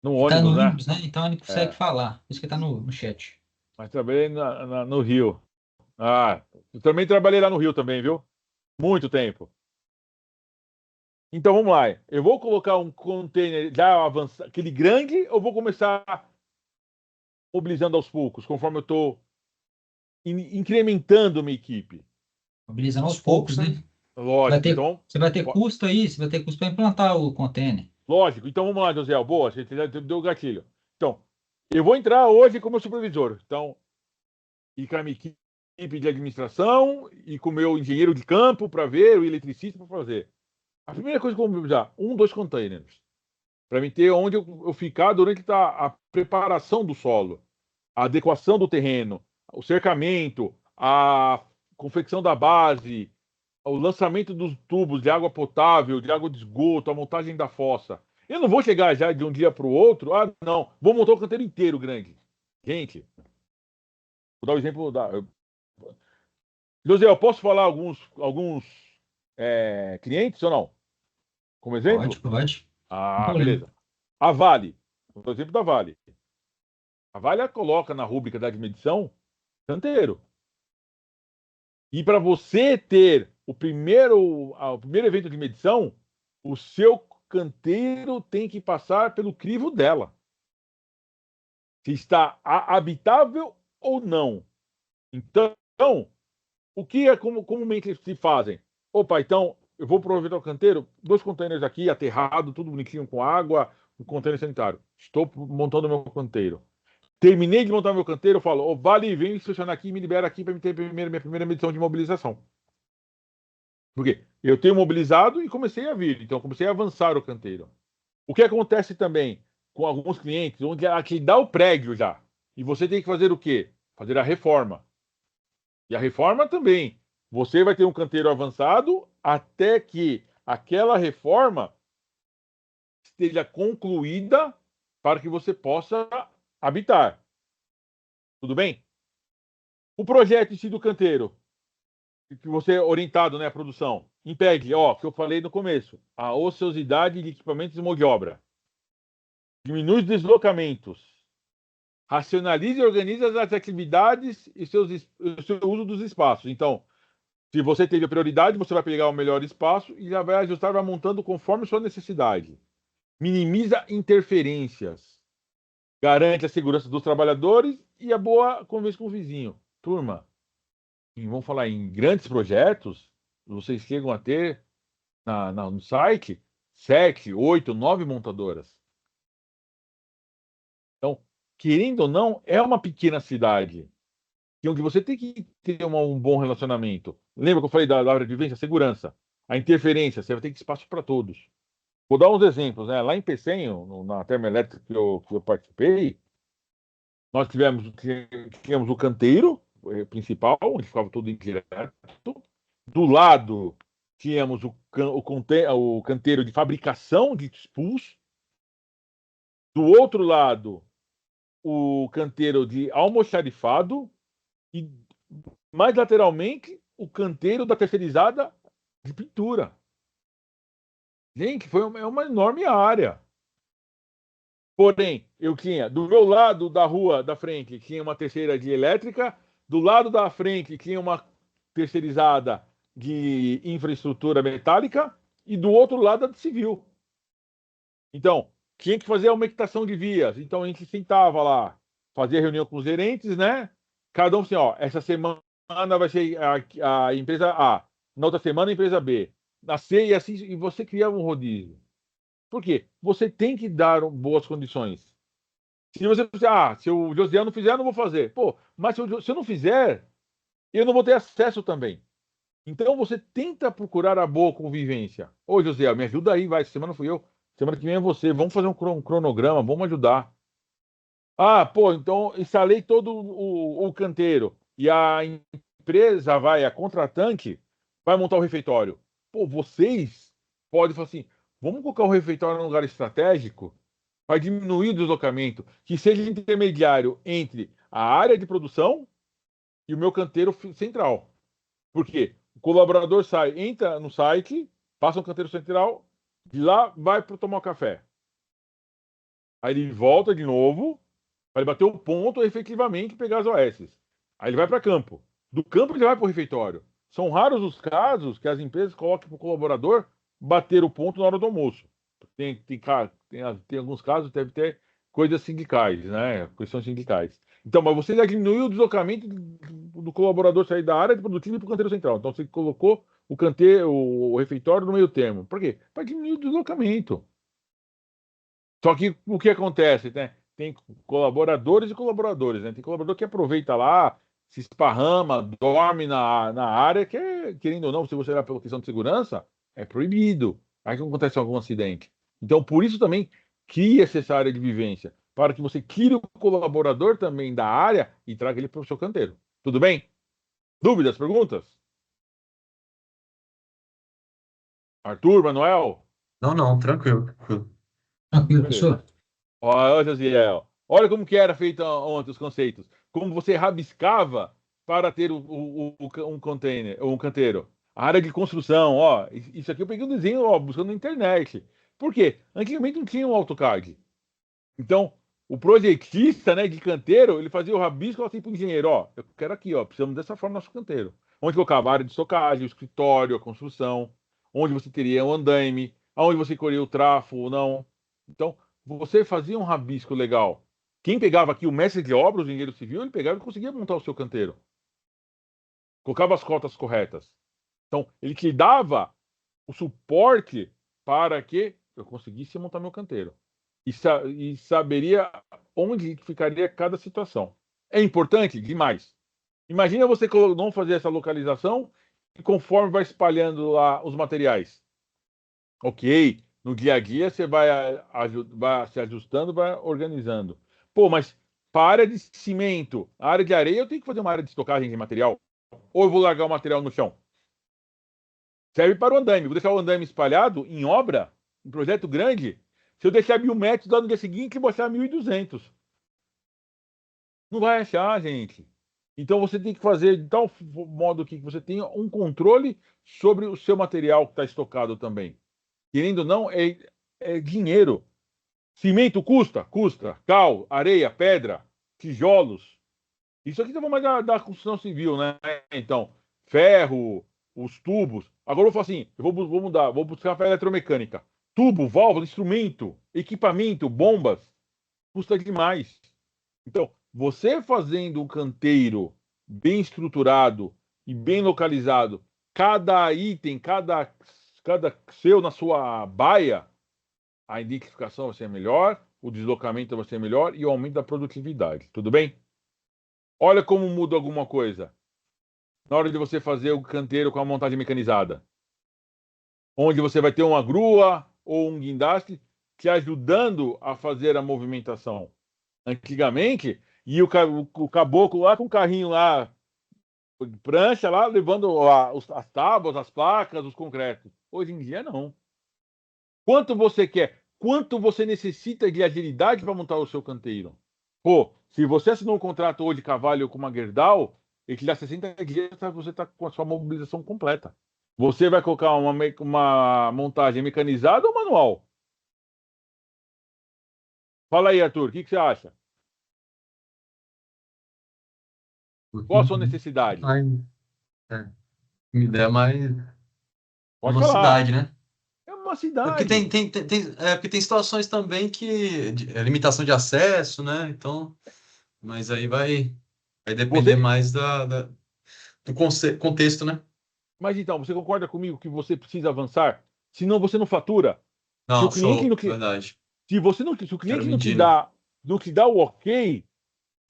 ônibus, né? ônibus, né? Então ele consegue falar. Por isso que tá no chat. Mas trabalhei no Rio. Eu também trabalhei lá no Rio também, viu? Muito tempo. Então vamos lá. Eu vou colocar um container já avançado, aquele grande, ou vou começar mobilizando aos poucos, conforme eu estou incrementando minha equipe? Mobilizando aos poucos, né? Lógico. Você vai ter custo aí, você vai ter custo para implantar o container. Lógico. Então vamos lá, José. Boa, você já deu o gatilho. Então, eu vou entrar hoje como supervisor. Então, e com a minha equipe de administração e com o meu engenheiro de campo para ver, o eletricista para fazer. A primeira coisa que eu vou mobilizar, 2 containers. Para mim ter onde eu ficar durante a preparação do solo, a adequação do terreno, o cercamento, a confecção da base, o lançamento dos tubos de água potável, de água de esgoto, a montagem da fossa. Eu não vou chegar já de um dia para o outro, não, vou montar o canteiro inteiro grande. Gente, vou dar o exemplo da... José, eu posso falar alguns clientes ou não? Como exemplo? Pode. Beleza. A Vale, vou dar o exemplo da Vale. A Vale coloca na rúbrica da medição canteiro. E para você ter o primeiro evento de medição, o seu canteiro tem que passar pelo crivo dela. Se está habitável ou não. Então, o que é comumente se fazem? Opa, então, eu vou aproveitar o canteiro, 2 containers aqui, aterrado, tudo bonitinho com água, um container sanitário. Estou montando meu canteiro. Terminei de montar meu canteiro, eu falo, ô, Vale, vem inspecionar aqui e me libera aqui para me ter minha primeira medição de mobilização. Por quê? Eu tenho mobilizado e comecei a vir, então comecei a avançar o canteiro. O que acontece também com alguns clientes, onde aqui dá o prédio já, e você tem que fazer o quê? Fazer a reforma. E a reforma também. Você vai ter um canteiro avançado até que aquela reforma esteja concluída para que você possa habitar. Tudo bem? O projeto em si do canteiro, que você é orientado, né, a produção, impede, ó, que eu falei no começo, a ociosidade de equipamentos e mão de obra. Diminui os deslocamentos. Racionalize e organize as atividades e o seu uso dos espaços. Então, se você teve a prioridade, você vai pegar o melhor espaço e já vai ajustar, vai montando conforme sua necessidade. Minimiza interferências. Garante a segurança dos trabalhadores e a boa convivência com o vizinho. Turma, vamos falar em grandes projetos, vocês chegam a ter no site 7, 8, 9 montadoras. Então, querendo ou não, é uma pequena cidade onde você tem que ter um bom relacionamento. Lembra que eu falei da área de vivência? Segurança. A interferência, você vai ter que ter espaço para todos. Vou dar uns exemplos, né? Lá em Pecenho, na termoelétrica que eu participei, nós tínhamos o canteiro principal, onde ficava tudo indireto. Do lado, tínhamos o canteiro de fabricação de expulso. Do outro lado, o canteiro de almoxarifado. E mais lateralmente, o canteiro da terceirizada de pintura. Gente, é uma enorme área. Porém, eu tinha, do meu lado da rua da frente, tinha uma terceira de elétrica, do lado da frente tinha uma terceirizada de infraestrutura metálica e do outro lado a de civil. Então, tinha que fazer a aumentação de vias. Então, a gente sentava lá, fazia reunião com os gerentes, né? Cada um assim, ó, essa semana vai ser a empresa A, na outra semana a empresa B, na C e assim, e você criava um rodízio. Por quê? Você tem que dar boas condições. Se você se o Josiel não fizer, eu não vou fazer. Pô, mas se eu não fizer, eu não vou ter acesso também. Então você tenta procurar a boa convivência. Ô, Josiel, me ajuda aí, vai. Semana fui eu, semana que vem é você. Vamos fazer um cronograma, vamos ajudar. Ah, pô, então instalei todo o canteiro e a empresa a contratante, vai montar o refeitório. Pô, vocês podem falar assim, vamos colocar o refeitório num lugar estratégico para diminuir o deslocamento, que seja intermediário entre a área de produção e o meu canteiro central. Por quê? O colaborador entra no site, passa um canteiro central, de lá vai para tomar um café. Aí ele volta de novo, vai bater o ponto e efetivamente pegar as OS. Aí ele vai para campo. Do campo ele vai para o refeitório. São raros os casos que as empresas colocam para o colaborador bater o ponto na hora do almoço. Tem alguns casos, deve ter coisas sindicais, né? Questões sindicais. Então, mas você já diminuiu o deslocamento do colaborador sair da área de produtivo e para o canteiro central. Então, você colocou o refeitório no meio termo. Por quê? Para diminuir o deslocamento. Só que o que acontece, né? Tem colaboradores e colaboradores, né? Tem colaborador que aproveita lá, se esparrama, dorme na área, que querendo ou não, se você olhar pela questão de segurança, é proibido. Aí que acontece algum acidente. Então, por isso também cria-se essa área de vivência, para que você tire o colaborador também da área e traga ele para o seu canteiro. Tudo bem? Dúvidas, perguntas? Arthur, Manuel? Não, tranquilo, tranquilo. Tranquilo, professor. Olha, Josiel, olha como que era feito ontem os conceitos. Como você rabiscava para ter um container, um canteiro. A área de construção, ó. Isso aqui eu peguei um desenho, ó, buscando na internet. Por quê? Antigamente não tinha um AutoCAD. Então, o projetista, né, de canteiro, ele fazia o rabisco assim para o engenheiro, ó. Eu quero aqui, ó. Precisamos dessa forma nosso canteiro. Onde colocava a área de estocagem, o escritório, a construção. Onde você teria um andaime, aonde você colhia o trafo ou não. Então, você fazia um rabisco legal. Quem pegava aqui, o mestre de obras, o engenheiro civil, ele pegava e conseguia montar o seu canteiro. Colocava as cotas corretas. Então, ele te dava o suporte para que eu conseguisse montar meu canteiro. E saberia onde ficaria cada situação. É importante? Demais. Imagina você não fazer essa localização e conforme vai espalhando lá os materiais. Ok, no dia a dia você vai se ajustando, vai organizando. Pô, mas para a área de cimento, a área de areia, eu tenho que fazer uma área de estocagem de material? Ou eu vou largar o material no chão? Serve para o andaime. Vou deixar o andaime espalhado em obra, em projeto grande. Se eu deixar 1.000 metros, lá no dia seguinte, eu vou achar 1.200. Não vai achar, gente. Então você tem que fazer de tal modo que você tenha um controle sobre o seu material que está estocado também. Querendo ou não, é dinheiro. Cimento custa? Custa. Cal, areia, pedra, tijolos. Isso aqui estava mais da construção civil, né? Então, ferro, os tubos. Agora eu vou falar assim, vou mudar, vou buscar para a eletromecânica. Tubo, válvula, instrumento, equipamento, bombas, custa demais. Então, você fazendo um canteiro bem estruturado e bem localizado, cada item, cada seu na sua baia, a identificação vai ser melhor, o deslocamento vai ser melhor e o aumento da produtividade. Tudo bem? Olha como muda alguma coisa na hora de você fazer o canteiro com a montagem mecanizada, onde você vai ter uma grua ou um guindaste te ajudando a fazer a movimentação. Antigamente, e o caboclo lá com o carrinho lá, prancha lá, levando as tábuas, as placas, os concretos. Hoje em dia, não. Quanto você quer? Quanto você necessita de agilidade para montar o seu canteiro? Pô, se você assinou um contrato hoje de Carvalho com uma Gerdau, ele te dá 60 dias para você estar com a sua mobilização completa. Você vai colocar uma montagem mecanizada ou manual? Fala aí, Arthur, o que você acha? Qual a sua necessidade? É, me der mais Pode falar. velocidade, né? É uma É porque cidade. porque tem situações também que limitação de acesso, né? Então, mas aí vai depender Você, mais do contexto, né? mas então, você concorda comigo que você precisa avançar? Senão você não fatura. Se o Não, cliente show, não, verdade. se você não, se o Quero cliente medir, né? não te dá o ok,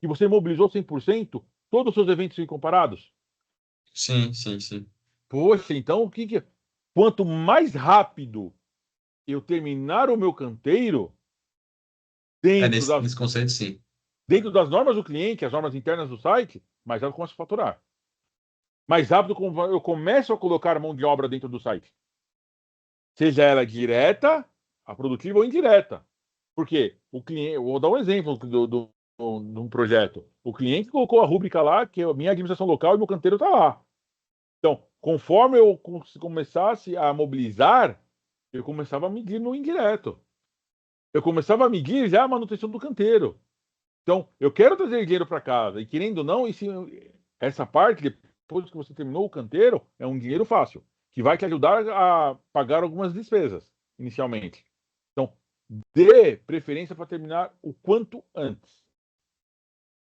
que você mobilizou 100%, todos os seus eventos ficam parados. Sim, sim, sim. Poxa, então quanto mais rápido eu terminar o meu canteiro É dentro nesse, das, nesse conceito, sim. dentro das normas do cliente, as normas internas do site, mais rápido eu começo a faturar. Mais rápido eu começo a colocar a mão de obra dentro do site. Seja ela direta, a produtiva ou indireta. Porque o cliente, eu vou dar um exemplo de um projeto. O cliente colocou a rúbrica lá, que é a minha administração local e meu canteiro está lá. Então, conforme eu começasse a mobilizar, eu começava a medir no indireto. Eu começava a medir já a manutenção do canteiro. Então, eu quero trazer dinheiro para casa. E querendo ou não, essa parte, depois que você terminou o canteiro, é um dinheiro fácil, que vai te ajudar a pagar algumas despesas, inicialmente. Então, dê preferência para terminar o quanto antes.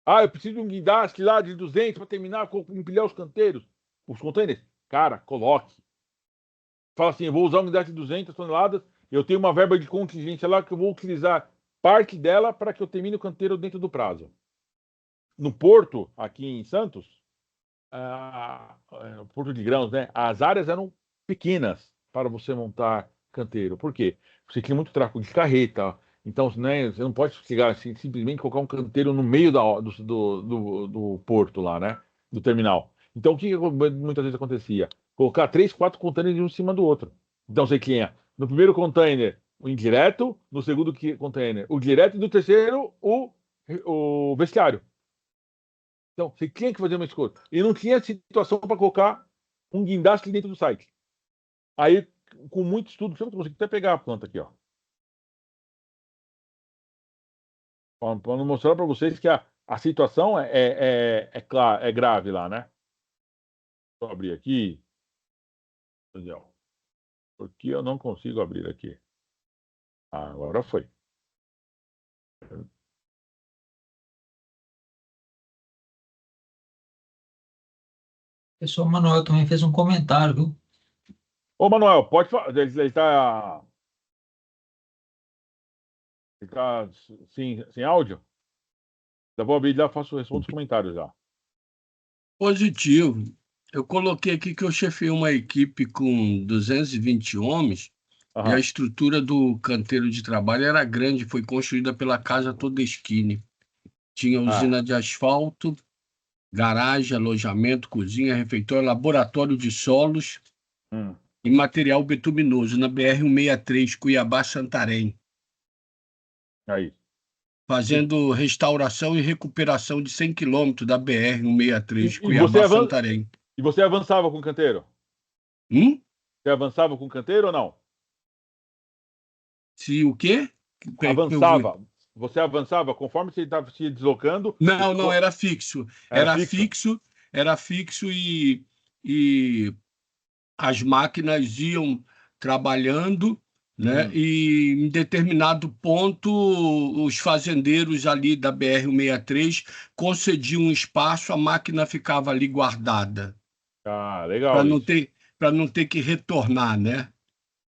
Ah, eu preciso de um guindaste lá de 200 para terminar, empilhar os canteiros, os containers. Cara, coloque. Fala assim, eu vou usar um guindaste de 200 toneladas, eu tenho uma verba de contingência lá que eu vou utilizar parte dela para que eu termine o canteiro dentro do prazo. No porto, aqui em Santos, Porto de Grãos, né? As áreas eram pequenas para você montar canteiro. Por quê? Você tinha muito tráfego de carreta. Então, né, você não pode chegar assim, simplesmente colocar um canteiro no meio do porto lá, né? Do terminal. Então, o que muitas vezes acontecia? Colocar 3, 4 containers um em cima do outro. Então, você tinha no primeiro container o indireto, no segundo container o direto e no terceiro o vestiário. Então, você tinha que fazer uma escolha. E não tinha situação para colocar um guindaste dentro do site. Aí, com muito estudo, deixa eu conseguir até pegar a planta aqui, ó. Para mostrar para vocês que a situação clara, é grave lá, né? Vou abrir aqui. Porque eu não consigo abrir aqui. Ah, agora foi. O pessoal Manuel também fez um comentário, viu? Ô, Manuel, pode falar. Ele tá sem áudio? Eu vou abrir e já respondo os comentários já. Positivo. Eu coloquei aqui que eu chefei uma equipe com 220 homens e a Aham. estrutura do canteiro de trabalho era grande, foi construída pela Casa Todeschini. Tinha Ah, usina de asfalto, garagem, alojamento, cozinha, refeitório, laboratório de solos hum, e material betuminoso na BR-163, Cuiabá-Santarém, aí. E, fazendo restauração e recuperação de 100 quilômetros da BR-163, e, e, você Cuiabá-Santarém. e você avançava com o canteiro? Hum? Você avançava com o canteiro ou não? Se o quê? Eu vi. Avançava. Você avançava conforme você estava se deslocando. Não, não, era fixo. Era fixo? Era fixo e as máquinas iam trabalhando, né? Uhum. E em determinado ponto, os fazendeiros ali da BR-163 concediam um espaço, a máquina ficava ali guardada, Ah, para legal não isso. ter, para não ter que retornar, né?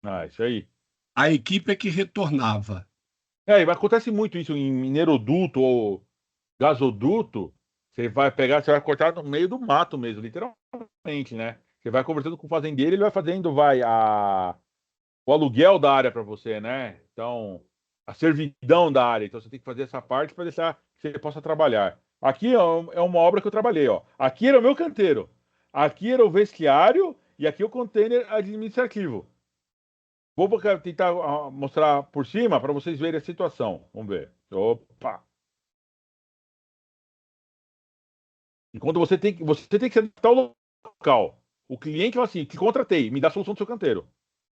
Ah, isso aí. A equipe é que retornava. E acontece muito isso em mineroduto ou gasoduto. Você vai cortar no meio do mato mesmo, literalmente, né? Você vai conversando com o fazendeiro, ele vai fazendo, o aluguel da área para você, né? Então, a servidão da área. Então, você tem que fazer essa parte para deixar que você possa trabalhar. Aqui ó, é uma obra que eu trabalhei, ó. Aqui era o meu canteiro. Aqui era o vestiário e aqui o container administrativo. Tentar mostrar por cima para vocês verem a situação. Vamos ver. Opa! Enquanto você tem que se adaptar ao local. O cliente fala assim, que contratei, me dá a solução do seu canteiro.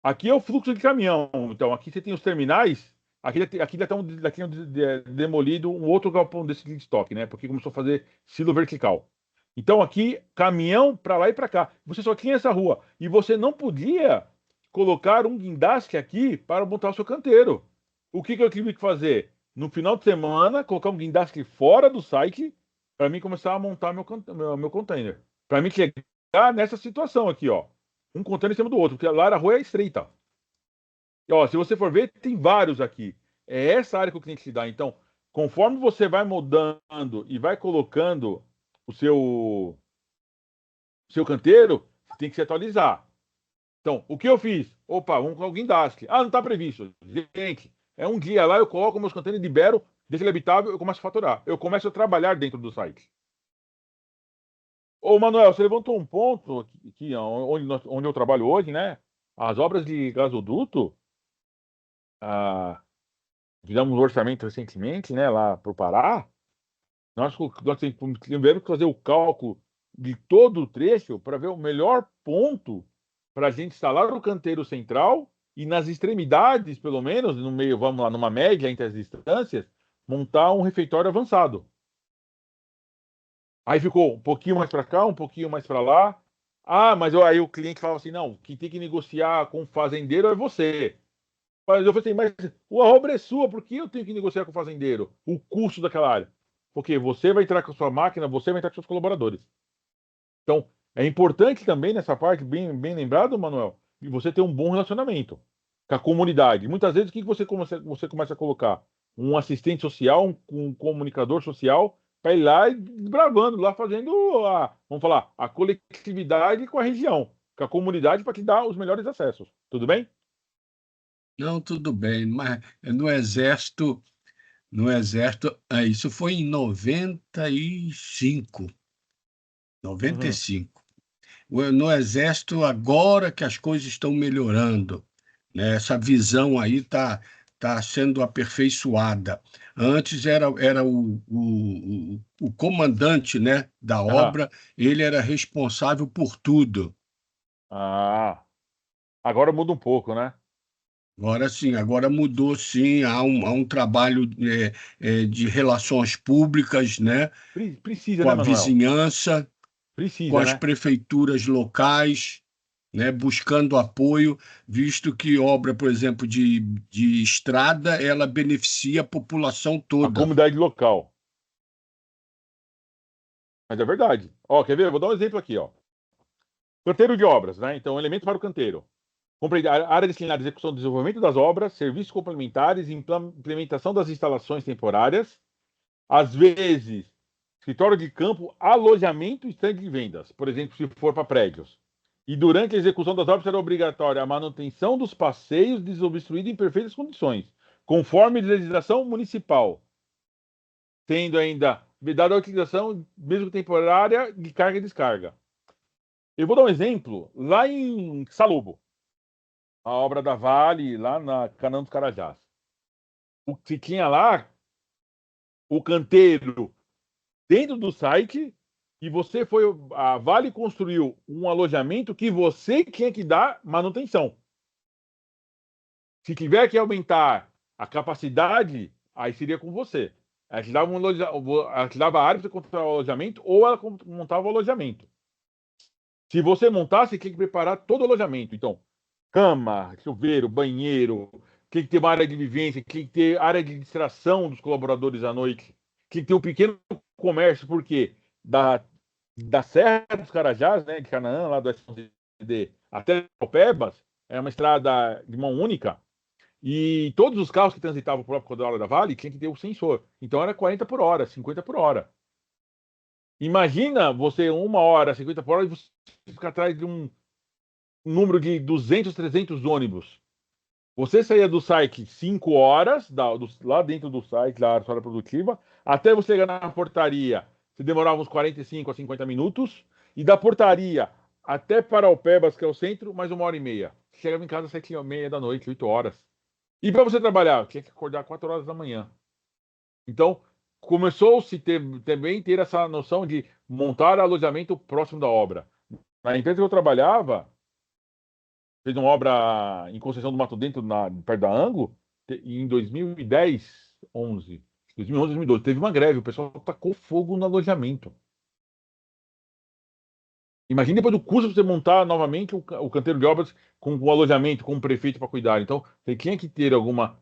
Aqui é o fluxo de caminhão. Então, aqui você tem os terminais. Aqui daqui é demolido um outro galpão desse de estoque, né? Porque começou a fazer silo vertical. Então, aqui, caminhão para lá e para cá. Você só tinha essa rua. E você não podia colocar um guindaste aqui para montar o seu canteiro. O que eu tive que fazer? No final de semana, colocar um guindaste fora do site para mim começar a montar meu container. Para mim chegar nessa situação aqui, ó. Um container em cima do outro, porque lá a rua é estreita. E, ó, se você for ver, tem vários aqui. É essa área que o cliente te dá. Então, conforme você vai mudando e vai colocando o seu canteiro, você tem que se atualizar. Então, o que eu fiz? Opa, vamos com o guindaste. Ah, não está previsto. Gente, é um dia lá, eu coloco meus contêineres, libero, deixo ele habitável, eu começo a faturar. Eu começo a trabalhar dentro do site. Ô, Manuel, você levantou um ponto aqui onde eu trabalho hoje, né? As obras de gasoduto, ah, fizemos um orçamento recentemente, né, lá para o Pará. Nós tivemos que fazer o cálculo de todo o trecho para ver o melhor ponto para a gente instalar o canteiro central e nas extremidades, pelo menos, no meio, vamos lá, numa média entre as distâncias, montar um refeitório avançado. Aí ficou um pouquinho mais para cá, um pouquinho mais para lá. Ah, mas aí o cliente falava assim: não, quem tem que negociar com o fazendeiro é você. Mas eu falei assim: mas a obra é sua, por que eu tenho que negociar com o fazendeiro o custo daquela área? Porque você vai entrar com a sua máquina, você vai entrar com seus colaboradores. Então, é importante também nessa parte, bem lembrado, Manuel, de você ter um bom relacionamento com a comunidade. Muitas vezes, o que você começa a colocar? Um assistente social, um comunicador social, para ir lá e desbravando, lá fazendo vamos falar, a coletividade com a região, com a comunidade para te dar os melhores acessos. Tudo bem? Não, tudo bem, mas no exército, isso foi em 95, noventa e Uhum. cinco. No exército, agora que as coisas estão melhorando, né? Essa visão aí tá sendo aperfeiçoada. Antes era o comandante, né, da Aham. obra, ele era responsável por tudo. Ah, agora muda um pouco, né? Agora sim, agora mudou sim, há um trabalho de relações públicas, né, Precisa, com né, a Manuel? vizinhança, com Precisa, as né? prefeituras locais. né, buscando apoio, visto que obra, por exemplo, de estrada, ela beneficia a população A toda. comunidade local. Mas é verdade. Ó, quer ver? Eu vou dar um exemplo aqui, ó. Canteiro de obras, né? Então, elementos para o canteiro. Área destinada à execução e desenvolvimento das obras, serviços complementares, implementação das instalações temporárias, às vezes, escritório de campo, alojamento e estande de vendas, por exemplo, se for para prédios. E durante a execução das obras será obrigatória a manutenção dos passeios desobstruídos em perfeitas condições, conforme legislação municipal, tendo ainda vedada a utilização, mesmo temporária, de carga e descarga. Eu vou dar um exemplo lá em Salobo, a obra da Vale, lá na Canaã dos Carajás. O que tinha lá, o canteiro dentro do site, e a Vale construiu um alojamento que você tinha que dar manutenção. Se tiver que aumentar a capacidade, aí seria com você. Ela te dava a área para você construir o alojamento ou ela montava o alojamento. Se você montar, você tinha que preparar todo o alojamento. Então, cama, chuveiro, banheiro, tem que ter uma área de vivência, tem que ter área de distração dos colaboradores à noite, tem que ter um pequeno comércio, porque da Serra dos Carajás, né, de Canaã, lá do SCD, até Alpebas, é uma estrada de mão única, e todos os carros que transitavam por próprio Rodoviária da Vale tinham que ter o sensor. Então era 40 por hora, 50 por hora. Imagina você 1 hora, 50 por hora, e você ficar atrás de um número de 200, 300 ônibus. Você saía do site 5 horas, lá dentro do site, da área produtiva, até você chegar na portaria, você demorava uns 45 a 50 minutos, e da portaria até Paraupebas, que é o centro, mais 1 hora e meia. Chegava em casa às 7h30 da noite, 8 horas. E para você trabalhar, tinha que acordar 4 horas da manhã. Então, começou-se também ter essa noção de montar alojamento próximo da obra. Na empresa que eu trabalhava, fez uma obra em Conceição do Mato Dentro, perto da Ango, em 2010, 11. 2011, 2012. Teve uma greve, o pessoal tacou fogo no alojamento. Imagina depois do custo você montar novamente o canteiro de obras com o alojamento, com o prefeito para cuidar. Então, você tinha que ter uma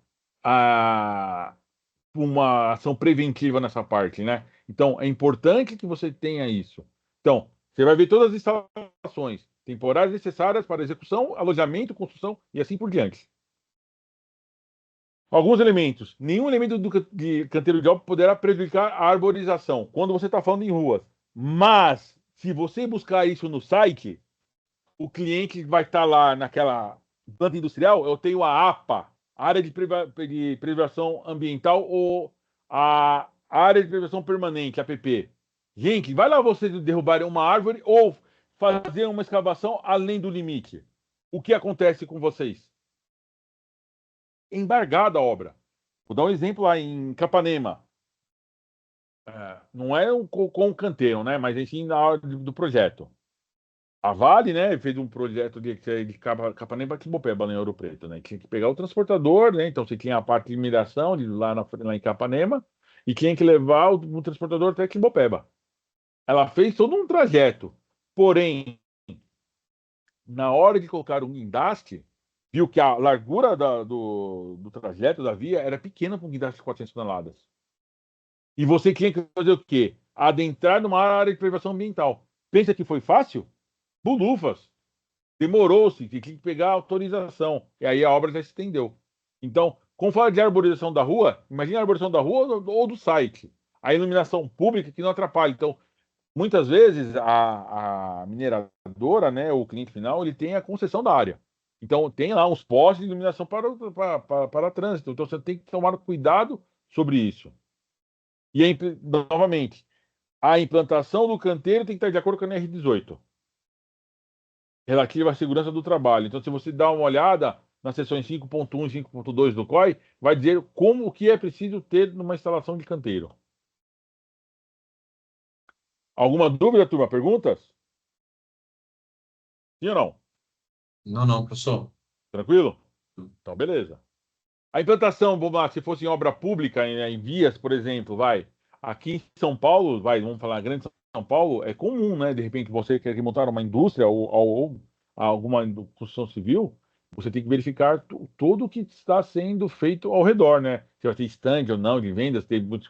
ação preventiva nessa parte, né? Então, é importante que você tenha isso. Então, você vai ver todas as instalações temporárias necessárias para execução, alojamento, construção e assim por diante. Alguns elementos. Nenhum elemento de canteiro de obra poderá prejudicar a arborização, quando você está falando em ruas. Mas, se você buscar isso no site, o cliente vai estar lá naquela planta industrial, eu tenho a APA, Área de Preservação Ambiental, ou a Área de Preservação Permanente, APP. Gente, vai lá vocês derrubarem uma árvore ou fazer uma escavação além do limite. O que acontece com vocês? Embargada a obra. Vou dar um exemplo lá em Capanema. Não é com o canteiro, né? Mas sim na hora do projeto. A Vale, né, fez um projeto de Capanema para Quimbopeba, em Ouro Preto, né? Tinha que pegar o transportador, né? Então você tinha a parte de mineração lá em Capanema e tinha que levar o transportador até Quimbopeba. Ela fez todo um trajeto. Porém, na hora de colocar um guindaste, viu que a largura do trajeto da via era pequena para um guindaste de 400 toneladas. E você tinha que fazer o quê? Adentrar numa área de preservação ambiental. Pensa que foi fácil? Bulufas. Demorou-se, tinha que pegar a autorização. E aí a obra já se estendeu. Então, como fala de arborização da rua, imagina a arborização da rua ou do site. A iluminação pública que não atrapalha. Então, muitas vezes a mineradora, né, o cliente final, ele tem a concessão da área. Então, tem lá uns postes de iluminação para trânsito. Então, você tem que tomar cuidado sobre isso. E, novamente, a implantação do canteiro tem que estar de acordo com a NR18, relativa à segurança do trabalho. Então, se você dá uma olhada nas seções 5.1 e 5.2 do COI, vai dizer o que é preciso ter numa instalação de canteiro. Alguma dúvida, turma? Perguntas? Sim ou não? Não, professor. Tranquilo? Então, beleza. A implantação, vamos lá, se fosse em obra pública, em vias, por exemplo, aqui em São Paulo, vamos falar, grande São Paulo, é comum, né? De repente você quer montar uma indústria ou alguma construção civil, você tem que verificar tudo o que está sendo feito ao redor, né? Se vai ter stand ou não de vendas,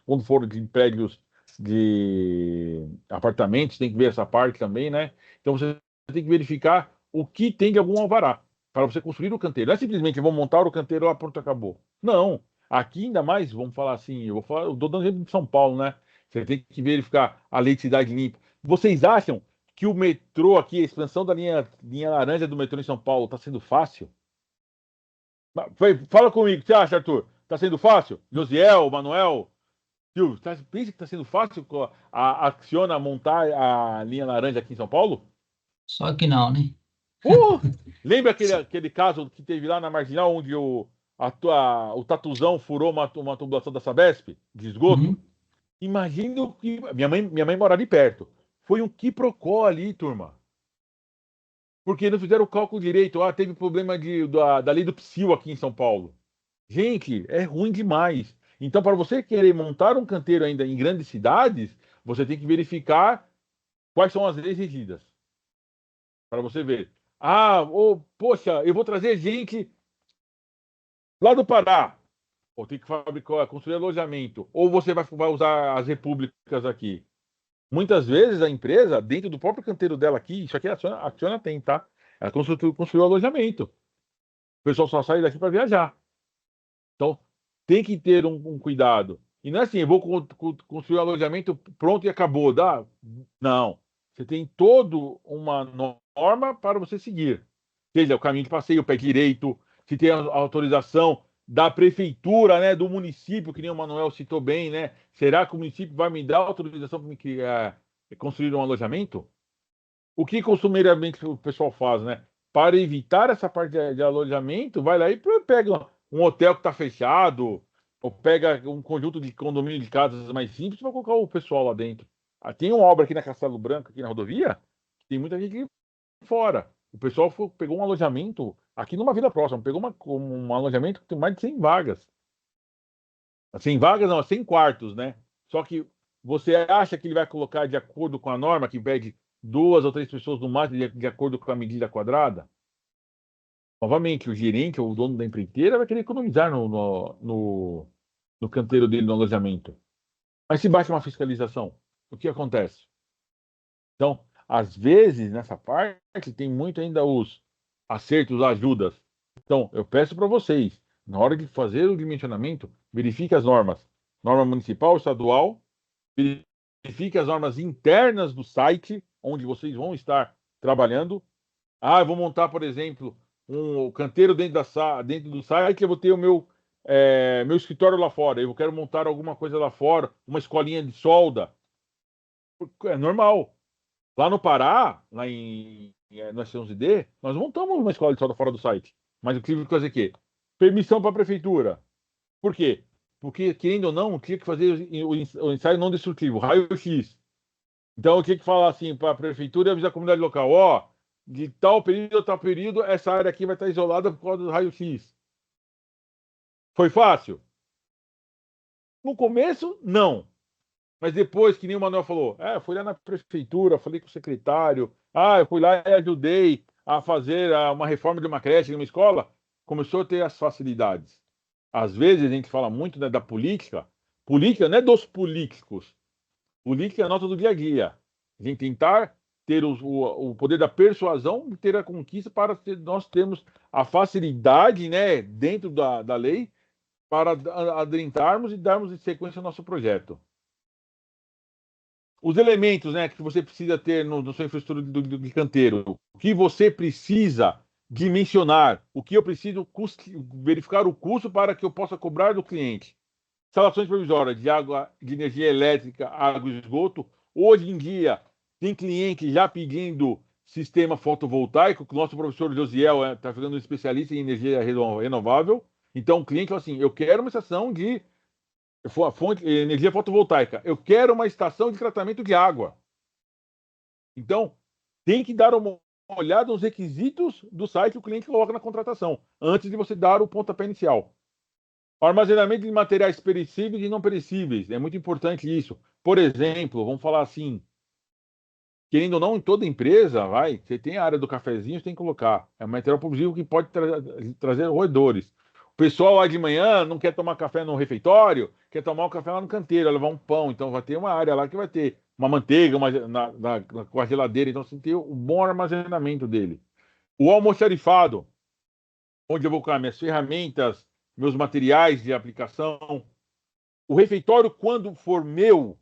quando for de prédios de apartamentos, tem que ver essa parte também, né? Então você tem que verificar o que tem de algum alvará para você construir o canteiro. Não é simplesmente vamos montar o canteiro lá, pronto, acabou. Não. Aqui ainda mais, vamos falar assim, eu estou dando exemplo de São Paulo, né? Você tem que verificar a lei de cidade limpa. Vocês acham que o metrô aqui, a expansão da linha laranja do metrô em São Paulo, está sendo fácil? Fala comigo, o que você acha, Arthur? Está sendo fácil? Josiel, Manuel, Silvio, pensa que está sendo fácil a Acciona montar a linha laranja aqui em São Paulo? Só que não, né? Uh! Lembra aquele caso que teve lá na Marginal, onde o Tatuzão furou uma tubulação da Sabesp, de esgoto? Uhum. Imagina que. Minha mãe mora ali perto. Foi um quiprocó ali, turma. Porque não fizeram o cálculo direito. Ah, teve problema da lei do Psil aqui em São Paulo. Gente, é ruim demais. Então, para você querer montar um canteiro ainda em grandes cidades, você tem que verificar quais são as leis regidas. Para você ver. Ah, poxa, eu vou trazer gente lá do Pará. Ou tem que fabricar, construir alojamento. Ou você vai usar as repúblicas aqui. Muitas vezes a empresa, dentro do próprio canteiro dela aqui, isso aqui a Acciona tem, tá? Ela construiu alojamento. O pessoal só sai daqui para viajar. Então, tem que ter um cuidado. E não é assim, eu vou construir um alojamento pronto e acabou. Não. Você tem toda uma norma para você seguir. Seja o caminho de passeio, o pé direito, se tem a autorização da prefeitura, né, do município, que nem o Manuel citou bem, né? Será que o município vai me dar autorização para me construir um alojamento? O que costumeiramente o pessoal faz, né? Para evitar essa parte de alojamento, vai lá e pega um hotel que está fechado, ou pega um conjunto de condomínio de casas mais simples para colocar o pessoal lá dentro. Tem uma obra aqui na Castelo Branco, aqui na rodovia, que tem muita gente fora. O pessoal pegou um alojamento aqui numa vila próxima, pegou um alojamento que tem mais de 100 vagas. 100 vagas não, 100 quartos, né? Só que você acha que ele vai colocar de acordo com a norma, que pede 2 ou 3 pessoas no máximo, de acordo com a medida quadrada? Novamente, o gerente ou o dono da empreiteira vai querer economizar no canteiro dele, no alojamento. Mas se bate uma fiscalização, o que acontece? Então, às vezes, nessa parte, tem muito ainda os acertos, ajudas. Então, eu peço para vocês, na hora de fazer o dimensionamento, verifique as normas. Norma municipal, estadual, verifique as normas internas do site, onde vocês vão estar trabalhando. Ah, eu vou montar, por exemplo, um canteiro dentro do site, eu vou ter o meu escritório lá fora. Eu quero montar alguma coisa lá fora, uma escolinha de solda. É normal. Lá no Pará, no S11D, nós montamos uma escola de solda fora do site. Mas eu tive que fazer o quê? Permissão para a prefeitura. Por quê? Porque, querendo ou não, tinha que fazer o ensaio não destrutivo, raio-x. Então, eu tinha que falar assim para a prefeitura e avisar a comunidade local: ó, de tal período a tal período, essa área aqui vai estar isolada por causa do raio-x. Foi fácil? No começo, não. Mas depois, que nem o Manuel falou, fui lá na prefeitura, falei com o secretário, eu fui lá e ajudei a fazer uma reforma de uma creche, de uma escola, começou a ter as facilidades. Às vezes a gente fala muito, né, da política não é dos políticos, política é a nota do dia a dia. A gente tentar ter o poder da persuasão e ter a conquista para nós termos a facilidade, né, dentro da lei para adentrarmos e darmos sequência ao nosso projeto. Os elementos, né, que você precisa ter no sua infraestrutura de canteiro, o que você precisa dimensionar, o que eu preciso verificar o custo para que eu possa cobrar do cliente. Instalações provisórias de água, de energia elétrica, água e esgoto. Hoje em dia, tem cliente já pedindo sistema fotovoltaico, que o nosso professor Josiel está ficando um especialista em energia renovável. Então, o cliente fala assim: eu quero uma estação de energia fotovoltaica. Eu quero uma estação de tratamento de água. Então, tem que dar uma olhada nos requisitos do site que o cliente coloca na contratação, antes de você dar o pontapé inicial. O armazenamento de materiais perecíveis e não perecíveis. É muito importante isso. Por exemplo, vamos falar assim, querendo ou não, em toda empresa, você tem a área do cafezinho, você tem que colocar. É um material produzivo que pode trazer roedores. O pessoal lá de manhã não quer tomar café no refeitório, quer tomar o café lá no canteiro, levar um pão. Então vai ter uma área lá que vai ter uma manteiga com a geladeira. Então você tem que ter um bom armazenamento dele. O almoxarifado, onde eu vou colocar minhas ferramentas, meus materiais de aplicação. O refeitório, quando for meu,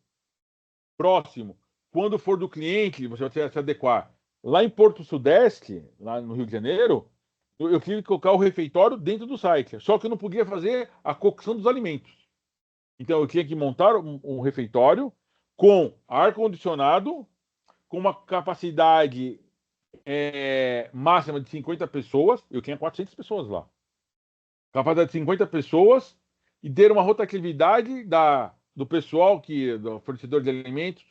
próximo, quando for do cliente, você vai ter que se adequar. Lá em Porto Sudeste, lá no Rio de Janeiro, eu tive que colocar o refeitório dentro do site. Só que eu não podia fazer a cocção dos alimentos. Então eu tinha que montar um refeitório com ar-condicionado, com uma capacidade máxima de 50 pessoas. Eu tinha 400 pessoas lá. Capacidade de 50 pessoas e ter uma rotatividade do pessoal, do fornecedor de alimentos,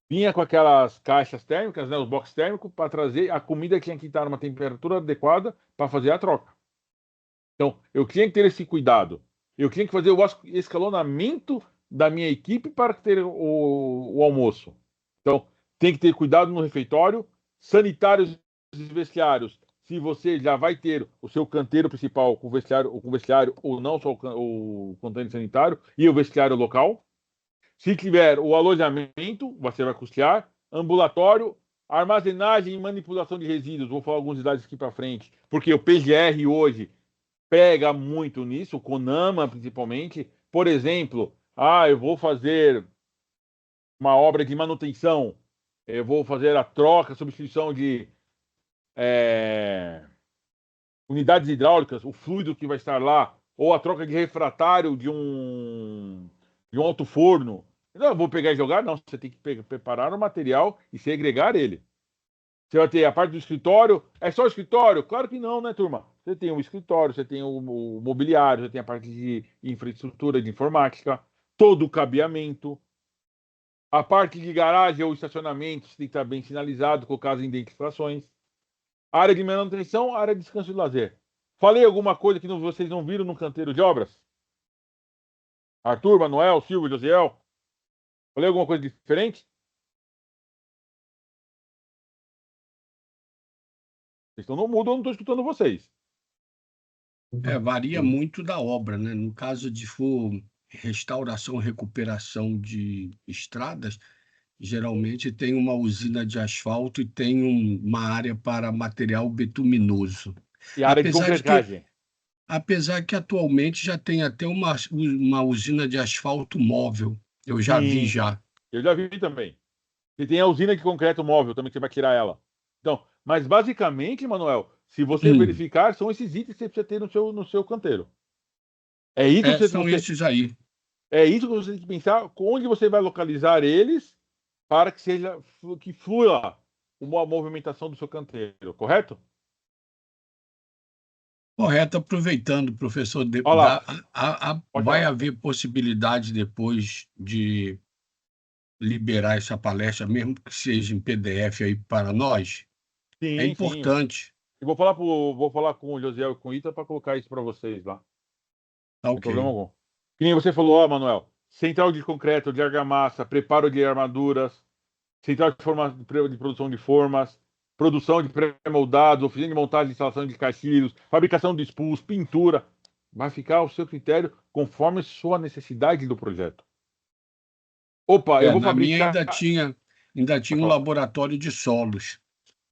vinha com aquelas caixas térmicas, né, os boxes térmicos, para trazer a comida que tinha que estar numa temperatura adequada para fazer a troca. Então, eu tinha que ter esse cuidado. Eu tinha que fazer o escalonamento da minha equipe para ter o almoço. Então, tem que ter cuidado no refeitório, sanitários e vestiários. Se você já vai ter o seu canteiro principal com vestiário ou não, só o container sanitário e o vestiário local. Se tiver o alojamento, você vai custear. Ambulatório, armazenagem e manipulação de resíduos. Vou falar alguns dados aqui para frente, porque o PGR hoje pega muito nisso, o CONAMA principalmente. Por exemplo, eu vou fazer uma obra de manutenção, eu vou fazer a troca, substituição de unidades hidráulicas, o fluido que vai estar lá, ou a troca de refratário de um alto forno. Não, eu vou pegar e jogar? Não, você tem que preparar o material e segregar ele. Você vai ter a parte do escritório. É só o escritório? Claro que não, né, turma? Você tem o escritório, você tem o mobiliário, você tem a parte de infraestrutura de informática, todo o cabeamento. A parte de garagem ou estacionamento, você tem que estar bem sinalizado, colocar as identificações. Área de manutenção, área de descanso e lazer. Falei alguma coisa que vocês não viram no canteiro de obras? Arthur, Manuel, Silvio, Josiel? Falei alguma coisa diferente? Vocês estão no mudo, eu não estou escutando vocês. Varia muito da obra, né? No caso de for restauração, recuperação de estradas, geralmente tem uma usina de asfalto e tem uma área para material betuminoso. E a área de Apesar de que, concretagem? apesar que atualmente já tem até uma usina de asfalto móvel. Eu já vi Sim, já. eu já vi também. E tem a usina de concreto móvel também, que você vai tirar ela. Então, mas basicamente, Manuel, se você Hum, verificar, são esses itens que você precisa ter no seu canteiro. É isso que são esses aí. é isso que você tem que pensar, onde você vai localizar eles para que flua uma movimentação do seu canteiro, correto? Correto, aproveitando, professor, Olha lá, pode vai falar. haver possibilidade depois de liberar essa palestra, mesmo que seja em PDF aí para nós? É Sim, sim. importante. Eu vou falar com o Josiel e com o Ita para colocar isso para vocês lá. Tá Sem problema ok. algum. Que nem você falou, Manuel. Central de concreto, de argamassa, preparo de armaduras, central de produção de formas, produção de pré-moldados, oficina de montagem e instalação de caixilhos, fabricação de espus, pintura. Vai ficar ao seu critério conforme sua necessidade do projeto. Opa, eu vou Na minha fabricar ainda tinha um laboratório de solos.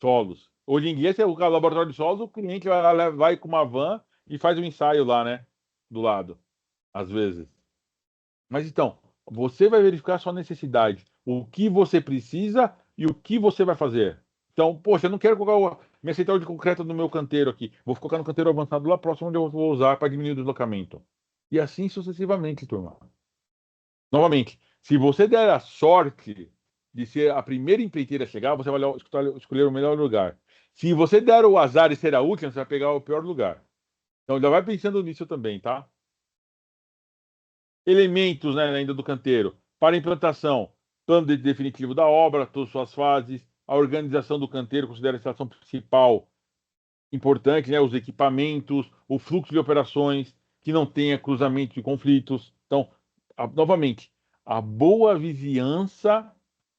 solos. Hoje em dia, se é o laboratório de solos, o cliente vai com uma van e faz um ensaio lá, né? Do lado, às vezes. Mas então, você vai verificar a sua necessidade, o que você precisa e o que você vai fazer. Então, poxa, eu não quero colocar minha central de concreto no meu canteiro aqui. Vou colocar no canteiro avançado lá próximo onde eu vou usar para diminuir o deslocamento. E assim sucessivamente, turma. Novamente, se você der a sorte de ser a primeira empreiteira a chegar, você vai escolher o melhor lugar. Se você der o azar de ser a última, você vai pegar o pior lugar. Então já vai pensando nisso também, tá? Elementos, né, ainda do canteiro. Para implantação, plano definitivo da obra, todas suas fases, a organização do canteiro, considera a instalação principal importante, né, os equipamentos, o fluxo de operações, que não tenha cruzamento de conflitos. Então, novamente, a boa vizinhança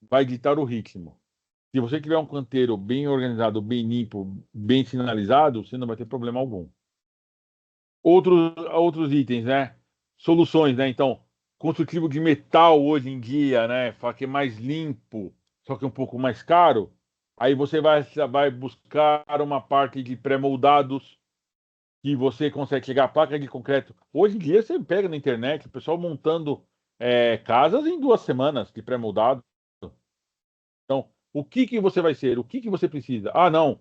vai ditar o ritmo. Se você tiver um canteiro bem organizado, bem limpo, bem sinalizado, você não vai ter problema algum. Outros itens, né? Soluções, né? Então, construtivo de metal hoje em dia, né? Fala que é mais limpo, só que um pouco mais caro. Aí você vai buscar uma parte de pré-moldados que você consegue chegar a placa de concreto. Hoje em dia você pega na internet o pessoal montando casas em 2 semanas de pré-moldado. Então, o que que você vai ser? O que que você precisa? Ah, não.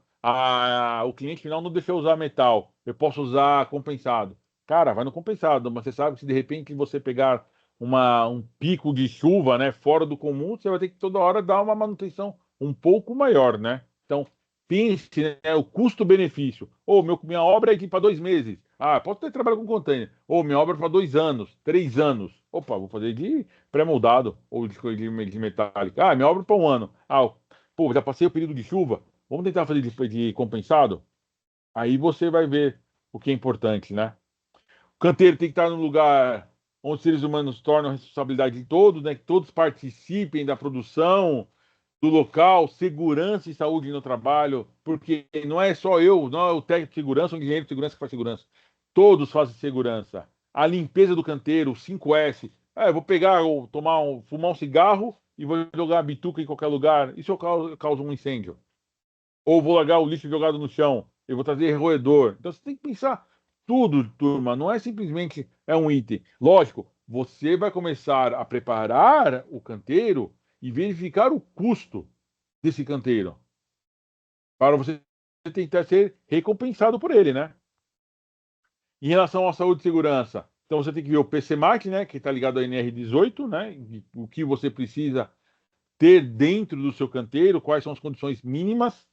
O cliente final não deixou usar metal. Eu posso usar compensado. Cara, vai no compensado. Mas você sabe que se de repente você pegar um pico de chuva, né, fora do comum, você vai ter que toda hora dar uma manutenção um pouco maior, né? Então, pense, né, o custo-benefício. Ou minha obra é para 2 meses. Ah, posso ter trabalho com container. Ou minha obra é para 2 anos, 3 anos. Opa, vou fazer de pré-moldado ou de metálica. Ah, minha obra é para 1 ano. Ah, pô, já passei o período de chuva. Vamos tentar fazer de compensado? Aí você vai ver o que é importante, né? O canteiro tem que estar no lugar onde os seres humanos tornam a responsabilidade de todos, né? Que todos participem da produção do local, segurança e saúde no trabalho, porque não é só eu, não é o técnico de segurança, o engenheiro de segurança que faz segurança. Todos fazem segurança. A limpeza do canteiro, o 5S. Eu vou pegar, ou fumar um cigarro e vou jogar a bituca em qualquer lugar. Isso eu causo um incêndio. Ou vou largar o lixo jogado no chão. Eu vou trazer roedor. Então você tem que pensar tudo, turma. Não é simplesmente um item. Lógico, você vai começar a preparar o canteiro e verificar o custo desse canteiro para você tentar ser recompensado por ele, né? Em relação à saúde e segurança, então você tem que ver o PCMARC, né, que está ligado ao NR18, né, o que você precisa ter dentro do seu canteiro, quais são as condições mínimas,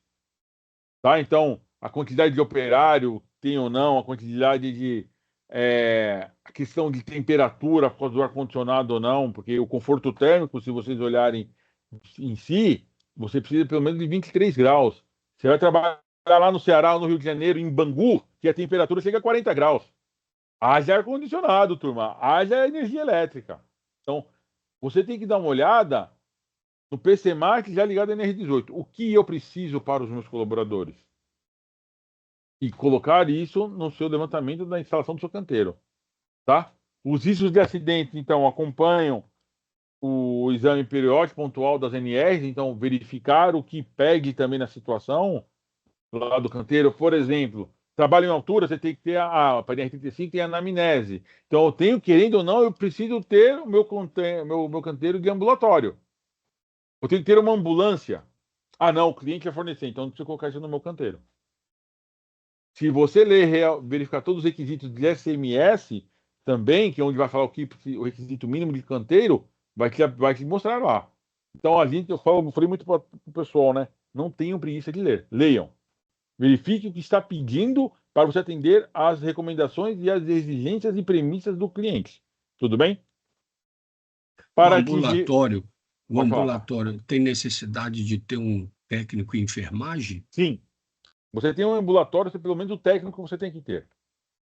tá? Então, a quantidade de operário tem ou não, a quantidade de a questão de temperatura por causa do ar-condicionado ou não, porque o conforto térmico, se vocês olharem em si, você precisa pelo menos de 23 graus. Você vai trabalhar lá no Ceará ou no Rio de Janeiro, em Bangu, que a temperatura chega a 40 graus. Haja ar-condicionado, turma. Haja energia elétrica. Então, você tem que dar uma olhada no PCMARC já ligado à NR18. O que eu preciso para os meus colaboradores? E colocar isso no seu levantamento da instalação do seu canteiro, tá? Os riscos de acidente, então, acompanham o exame periódico pontual das NRs, então verificar o que pegue também na situação lá do canteiro. Por exemplo, trabalho em altura, você tem que ter para NR35 tem a anamnese. Então, eu tenho, querendo ou não, eu preciso ter o meu canteiro de ambulatório. Eu tenho que ter uma ambulância. Ah, não, o cliente vai fornecer, então não preciso colocar isso no meu canteiro. Se você verificar todos os requisitos de SMS também, que é onde vai falar o requisito mínimo de canteiro, vai te mostrar lá. Então, eu falei muito para o pessoal, né? Não tenham preguiça de ler. Leiam. Verifique o que está pedindo para você atender às recomendações e às exigências e premissas do cliente. Tudo bem? O Para atingir. ambulatório, o Pode falar. ambulatório tem necessidade de ter um técnico em enfermagem? Sim. Você tem um ambulatório, pelo menos o técnico você tem que ter.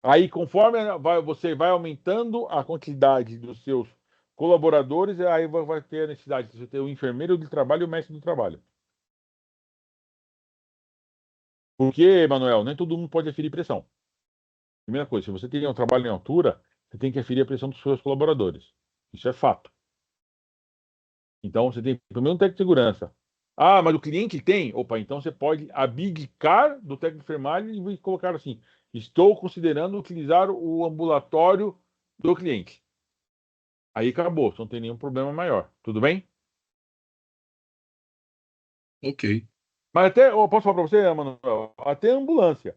Aí, conforme você vai aumentando a quantidade dos seus colaboradores, aí vai ter a necessidade de você ter o enfermeiro de trabalho e o mestre do trabalho. Porque, Manuel, nem todo mundo pode aferir pressão. Primeira coisa, se você tem um trabalho em altura, você tem que aferir a pressão dos seus colaboradores. Isso é fato. Então, você tem pelo menos um técnico de segurança. Ah, mas o cliente tem? Opa, então você pode abdicar do técnico de enfermagem e colocar assim: estou considerando utilizar o ambulatório do cliente. Aí acabou, não tem nenhum problema maior. Tudo bem? Ok. Mas até, eu posso falar para você, Manuel, até ambulância.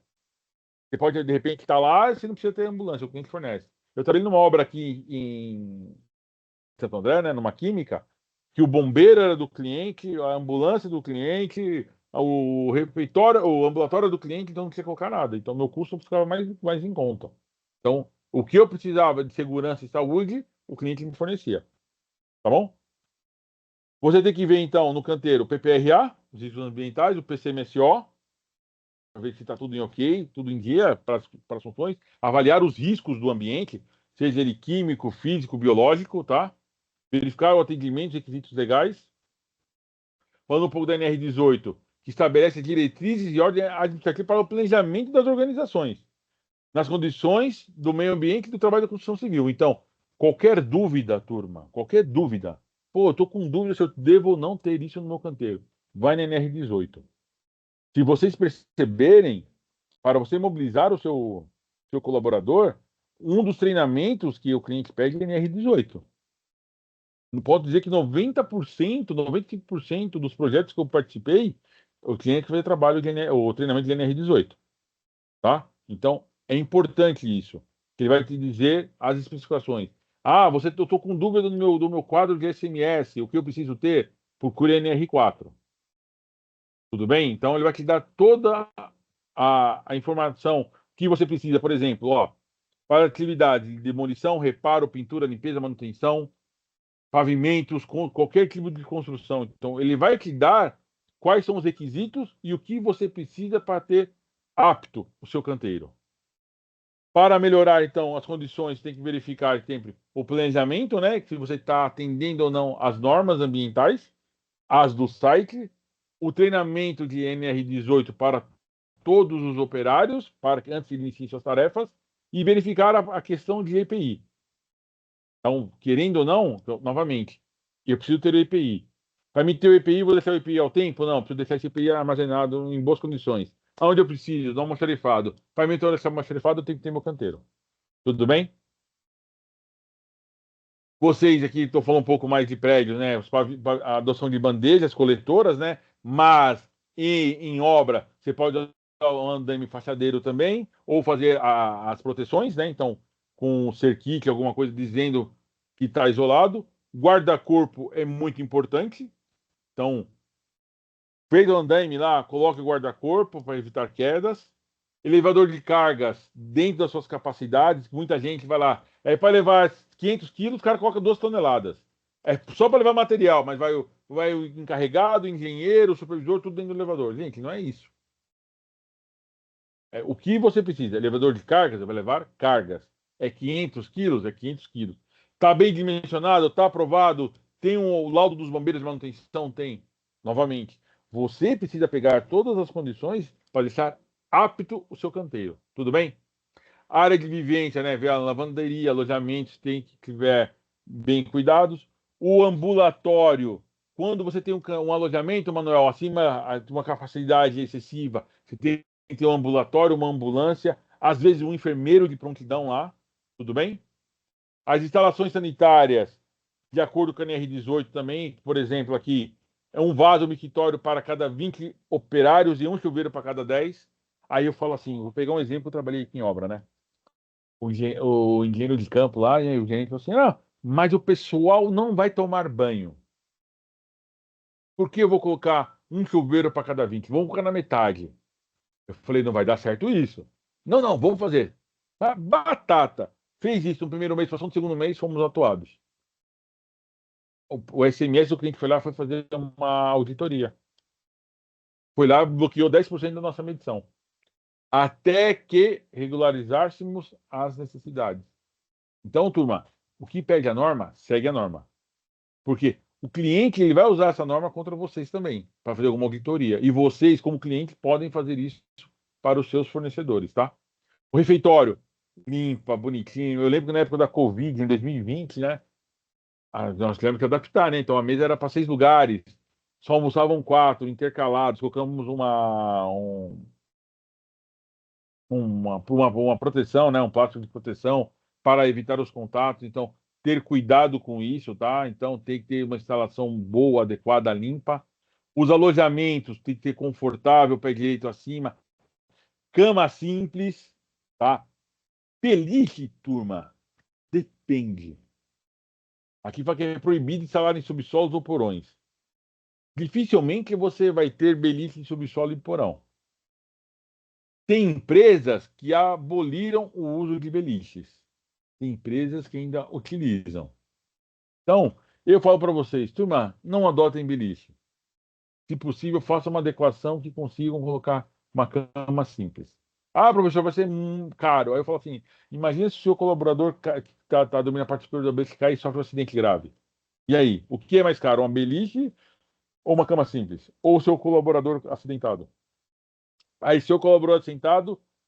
Você pode, de repente, estar lá e você não precisa ter ambulância, o cliente fornece. Eu trabalhei numa obra aqui em Santo André, né, numa química, que o bombeiro era do cliente, a ambulância do cliente, o refeitório, o ambulatório do cliente, então não tinha que colocar nada. Então, meu custo ficava mais em conta. Então, o que eu precisava de segurança e saúde, o cliente me fornecia. Tá bom? Você tem que ver, então, no canteiro o PPRA, os riscos ambientais, o PCMSO, para ver se está tudo em ok, tudo em dia para as funções, avaliar os riscos do ambiente, seja ele químico, físico, biológico, tá? Verificar o atendimento dos requisitos legais. falando um pouco da NR18, que estabelece diretrizes e ordem administrativa para o planejamento das organizações, nas condições do meio ambiente e do trabalho da construção civil. Então, qualquer dúvida, turma, qualquer dúvida, pô, eu tô com dúvida se eu devo ou não ter isso no meu canteiro, vai na NR18. Se vocês perceberem, para você mobilizar o seu colaborador, um dos treinamentos que o cliente pede é NR18. Não posso dizer que 90%, 95% dos projetos que eu participei, o cliente faz trabalho o treinamento de NR18, tá? Então, é importante isso. Ele vai te dizer as especificações. Ah, eu estou com dúvida do meu quadro de SMS, o que eu preciso ter? Procure NR4. Tudo bem? Então, ele vai te dar toda a informação que você precisa. Por exemplo, ó, para atividade de demolição, reparo, pintura, limpeza, manutenção, pavimentos, com qualquer tipo de construção. Então, ele vai te dar quais são os requisitos e o que você precisa para ter apto o seu canteiro. Para melhorar, então, as condições, tem que verificar sempre o planejamento, né? Se você está atendendo ou não às normas ambientais, as do site, o treinamento de NR18 para todos os operários, para que antes de iniciar suas tarefas, e verificar a questão de EPI. Então, querendo ou não, novamente, eu preciso ter o EPI. Para me ter o EPI, vou deixar o EPI ao tempo? Não, preciso deixar esse EPI armazenado em boas condições. Aonde eu preciso? Dar um almoxarifado. Para me ter esse almoxarifado, eu tenho que ter meu canteiro. Tudo bem? Vocês aqui, estou falando um pouco mais de prédios, né? A adoção de bandejas coletoras, né? Mas em obra, você pode usar o andaime fachadeiro também, ou fazer as proteções, né? Então, com cerquique, alguma coisa dizendo que está isolado. Guarda-corpo é muito importante. Então, fez o andaime lá, coloque o guarda-corpo para evitar quedas. Elevador de cargas dentro das suas capacidades. Muita gente vai lá. É para levar 500 quilos, o cara coloca 2 toneladas. É só para levar material, mas vai o encarregado, o engenheiro, o supervisor, tudo dentro do elevador. Gente, não é isso. O que você precisa? Elevador de cargas, vai levar cargas. É 500 quilos? É 500 quilos. Está bem dimensionado? Está aprovado? Tem o laudo dos bombeiros de manutenção? Tem. Novamente, você precisa pegar todas as condições para deixar apto o seu canteiro. Tudo bem? Área de vivência, né? A lavanderia, alojamentos, tem que tiver bem cuidados. O ambulatório, quando você tem um alojamento, Manuel, acima de uma capacidade excessiva, você tem que ter um ambulatório, uma ambulância, às vezes um enfermeiro de prontidão lá, tudo bem? As instalações sanitárias, de acordo com a NR18 também, por exemplo, aqui, é um vaso mictório para cada 20 operários e um chuveiro para cada 10. Aí eu falo assim, vou pegar um exemplo, eu trabalhei aqui em obra, né? O engenheiro de campo lá, e aí o gerente falou assim, mas o pessoal não vai tomar banho. Por que eu vou colocar um chuveiro para cada 20? Vamos colocar na metade. Eu falei, não vai dar certo isso. Não, não, vamos fazer. Batata. Fez isso no primeiro mês, passou no segundo mês, fomos atuados. O SMS, o cliente foi lá, foi fazer uma auditoria. Foi lá, bloqueou 10% da nossa medição. Até que regularizássemos as necessidades. Então, turma, o que pede a norma, segue a norma. Porque o cliente ele vai usar essa norma contra vocês também, para fazer alguma auditoria. E vocês, como cliente, podem fazer isso para os seus fornecedores, tá? O refeitório, limpa, bonitinho. Eu lembro que na época da Covid, em 2020, né? Nós tivemos que adaptar, né? Então a mesa era para 6 lugares, só almoçavam 4, intercalados. Colocamos uma proteção, né? Um plástico de proteção para evitar os contatos. Então, ter cuidado com isso, tá? Então, tem que ter uma instalação boa, adequada, limpa. Os alojamentos tem que ter confortável, pé direito acima. Cama simples, tá? Beliche, turma, depende. Aqui fala que é proibido instalar em subsolos ou porões. Dificilmente você vai ter beliche em subsolo e porão. Tem empresas que aboliram o uso de beliches. Tem empresas que ainda utilizam. Então, eu falo para vocês, turma, não adotem beliche. Se possível, faça uma adequação que consigam colocar uma cama simples. Ah, professor, vai ser caro. Aí eu falo assim, imagina se o seu colaborador que está dormindo na parte superior da beliche cai e sofre um acidente grave. E aí, o que é mais caro, uma beliche ou uma cama simples, ou seu colaborador acidentado. Aí, seu colaborador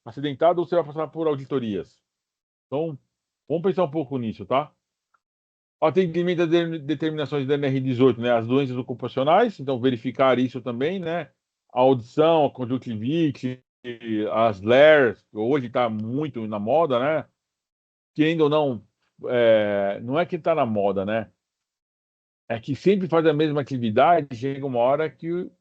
acidentado, você vai passar por auditorias. Então, vamos pensar um pouco nisso, tá? Atendimento às determinações da NR18, né? As doenças ocupacionais, então verificar isso também, né? A audição, a conjuntivite, as LERs, hoje está muito na moda, né? Que ainda ou não, não é que está na moda, né? É que sempre faz a mesma atividade, chega uma hora que o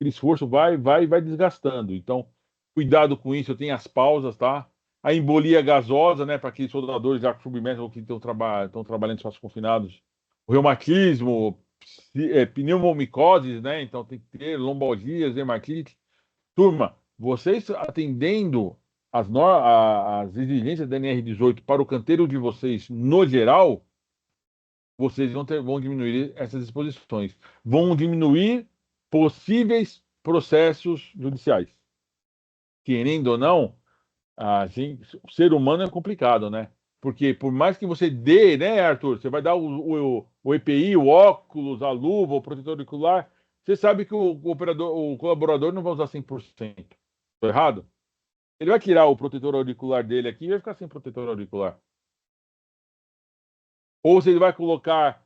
esforço vai desgastando. Então, cuidado com isso, tem as pausas, tá? A embolia gasosa, né, para aqueles soldadores já submersos ou que estão trabalhando em espaços confinados. O reumatismo, pneumomicoses, né? Então tem que ter lombalgias, dermatite. Turma, vocês atendendo as exigências da NR18 para o canteiro de vocês no geral, vocês vão diminuir essas exposições. Vão diminuir possíveis processos judiciais. Querendo ou não, o ser humano é complicado, né? Porque por mais que você dê, né, Arthur? Você vai dar o EPI, o óculos, a luva, o protetor auricular. Você sabe que o colaborador não vai usar 100%. Estou errado? Ele vai tirar o protetor auricular dele aqui e vai ficar sem protetor auricular. Ou se ele vai colocar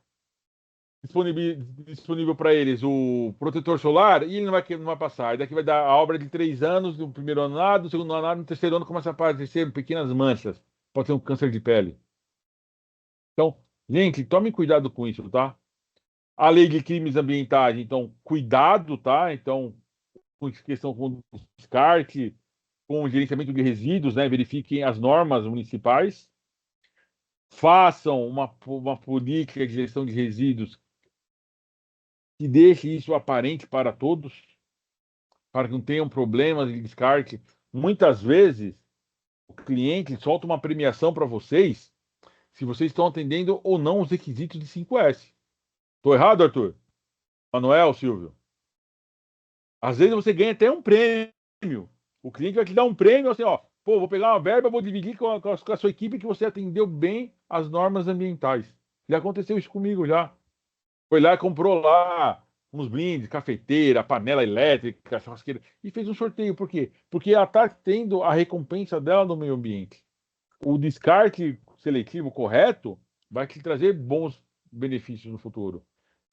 disponível para eles o protetor solar e ele não vai passar. E daqui vai dar a obra de 3 anos, do primeiro ano nada, do segundo ano nada, no terceiro ano começa a aparecer pequenas manchas. Pode ser um câncer de pele. Então, gente, tome cuidado com isso, tá? A lei de crimes ambientais, então, cuidado, tá? Então, com questão com descarte, com o gerenciamento de resíduos, né? Verifiquem as normas municipais. Façam uma política de gestão de resíduos que deixe isso aparente para todos, para que não tenham problemas de descarte. Muitas vezes, o cliente solta uma premiação para vocês se vocês estão atendendo ou não os requisitos de 5S. Estou errado, Arthur? Manuel, Silvio? Às vezes você ganha até um prêmio. O cliente vai te dar um prêmio assim, ó. Pô, vou pegar uma verba, vou dividir com a sua equipe que você atendeu bem as normas ambientais. Já aconteceu isso comigo já. Foi lá e comprou lá uns blindes, cafeteira, panela elétrica, churrasqueira, e fez um sorteio. Por quê? Porque ela está tendo a recompensa dela no meio ambiente. O descarte seletivo correto vai te trazer bons benefícios no futuro.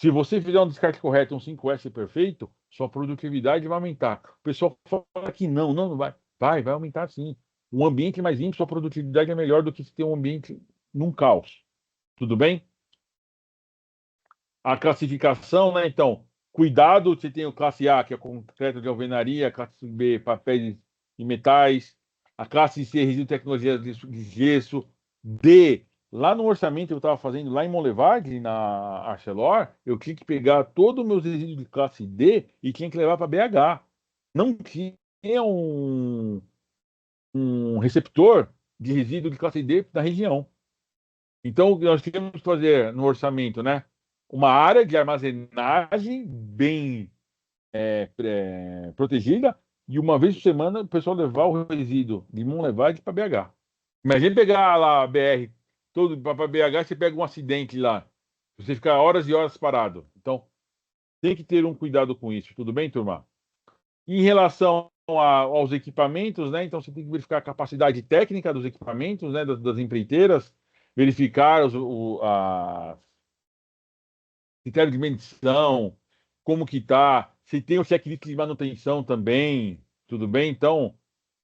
Se você fizer um descarte correto, um 5S perfeito, sua produtividade vai aumentar. O pessoal fala que não vai. Vai aumentar sim. Um ambiente mais limpo, sua produtividade é melhor do que se ter um ambiente num caos. Tudo bem? A classificação, né? Então, cuidado, você tem o classe A, que é concreto de alvenaria, a classe B, papéis e metais, a classe C, resíduo de tecnologia de gesso, D, lá no orçamento que eu estava fazendo lá em Monlevade, na Arcelor, eu tinha que pegar todos os meus resíduos de classe D e tinha que levar para BH. Não tinha um receptor de resíduo de classe D na região. Então, nós tínhamos que fazer no orçamento, né? Uma área de armazenagem bem protegida e uma vez por semana o pessoal levar o resíduo de Monlevade para BH. Imagina pegar lá a BR, todo para BH, você pega um acidente lá, você fica horas e horas parado. Então, tem que ter um cuidado com isso. Tudo bem, turma? Em relação aos equipamentos, né? Então, você tem que verificar a capacidade técnica dos equipamentos, né? Das empreiteiras, verificar critério de medição, como que tá, se tem o checklist de manutenção também, tudo bem? Então,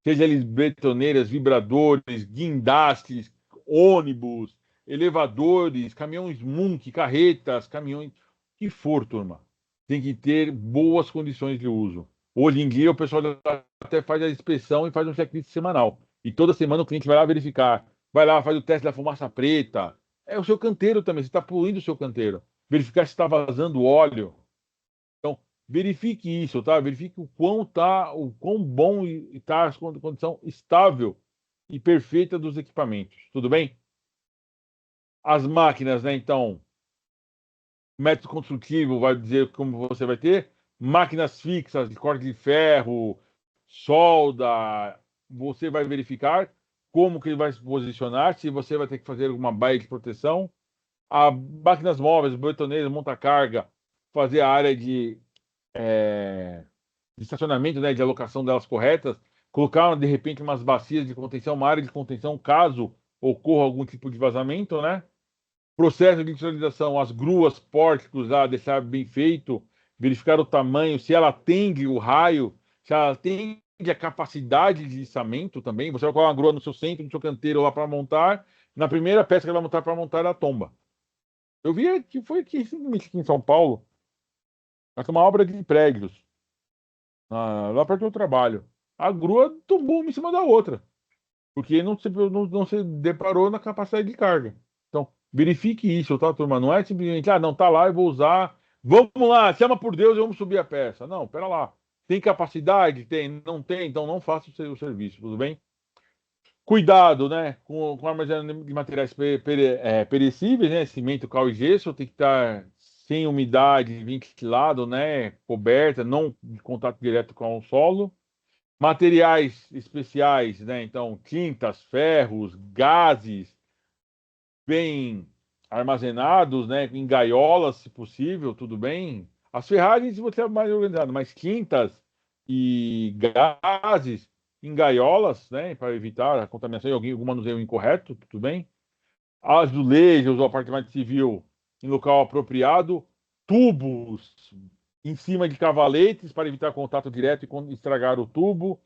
seja eles betoneiras, vibradores, guindastes, ônibus, elevadores, caminhões Munk, carretas, caminhões, o que for, turma. Tem que ter boas condições de uso. Hoje em dia, o pessoal até faz a inspeção e faz um checklist semanal. E toda semana o cliente vai lá verificar. Vai lá, faz o teste da fumaça preta. É o seu canteiro também, você está poluindo o seu canteiro. Verificar se está vazando óleo. Então, verifique isso, tá? Verifique o quão bom está a condição estável e perfeita dos equipamentos. Tudo bem? As máquinas, né? Então, método construtivo vai dizer como você vai ter. Máquinas fixas de corte de ferro, solda, você vai verificar como que ele vai se posicionar, se você vai ter que fazer alguma baia de proteção. A máquinas móveis, betoneiras, monta-carga, fazer a área de estacionamento, né, de alocação delas corretas, colocar, de repente, umas bacias de contenção, uma área de contenção, caso ocorra algum tipo de vazamento, né? Processo de visualização, as gruas, pórticos, deixar bem feito, verificar o tamanho, se ela atende o raio, se ela atende a capacidade de içamento também. Você vai colocar uma grua no seu centro, no seu canteiro lá para montar, na primeira peça que ela vai montar para montar a tomba. Eu vi que foi aqui, simplesmente aqui em São Paulo, uma obra de prédios, lá perto do trabalho. A grua tombou uma em cima da outra, porque não se deparou na capacidade de carga. Então, verifique isso, tá, turma? Não é simplesmente, não, tá lá, eu vou usar. Vamos lá, chama por Deus, vamos subir a peça. Não, pera lá. Tem capacidade? Tem? Não tem? Então não faça o serviço, tudo bem? Cuidado, né, com armazenamento de materiais perecíveis, né, cimento, cal e gesso, tem que estar sem umidade, ventilado, né, coberta, não de contato direto com o solo. Materiais especiais, né, então tintas, ferros, gases, bem armazenados, né, em gaiolas, se possível, tudo bem. As ferragens você é mais organizado, mas tintas e gases em gaiolas, né, para evitar a contaminação e algum manuseio incorreto, tudo bem. Azulejos ou apartamento civil em local apropriado, tubos em cima de cavaletes para evitar contato direto e estragar o tubo,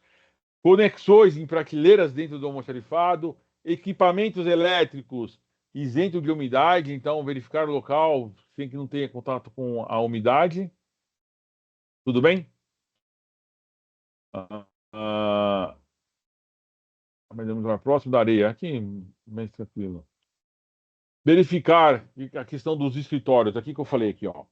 conexões em prateleiras dentro do almoxarifado, equipamentos elétricos isento de umidade, então verificar o local sem que não tenha contato com a umidade. Tudo bem? Mas vamos lá, próximo da areia, aqui mais tranquilo. Verificar a questão dos escritórios, aqui que eu falei aqui, ó.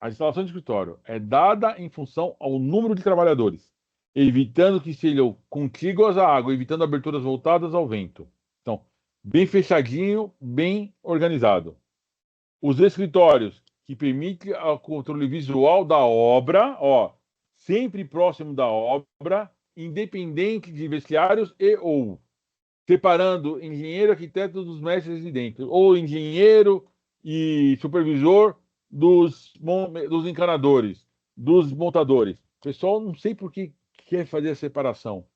A instalação de escritório é dada em função ao número de trabalhadores, evitando que sejam contíguas à água, evitando aberturas voltadas ao vento. Então, bem fechadinho, bem organizado. Os escritórios que permitem o controle visual da obra, ó, sempre próximo da obra, independente de vestiários e ou separando engenheiro, arquiteto dos mestres residentes, ou engenheiro e supervisor dos encanadores, dos montadores. Pessoal, não sei por que quer fazer a separação.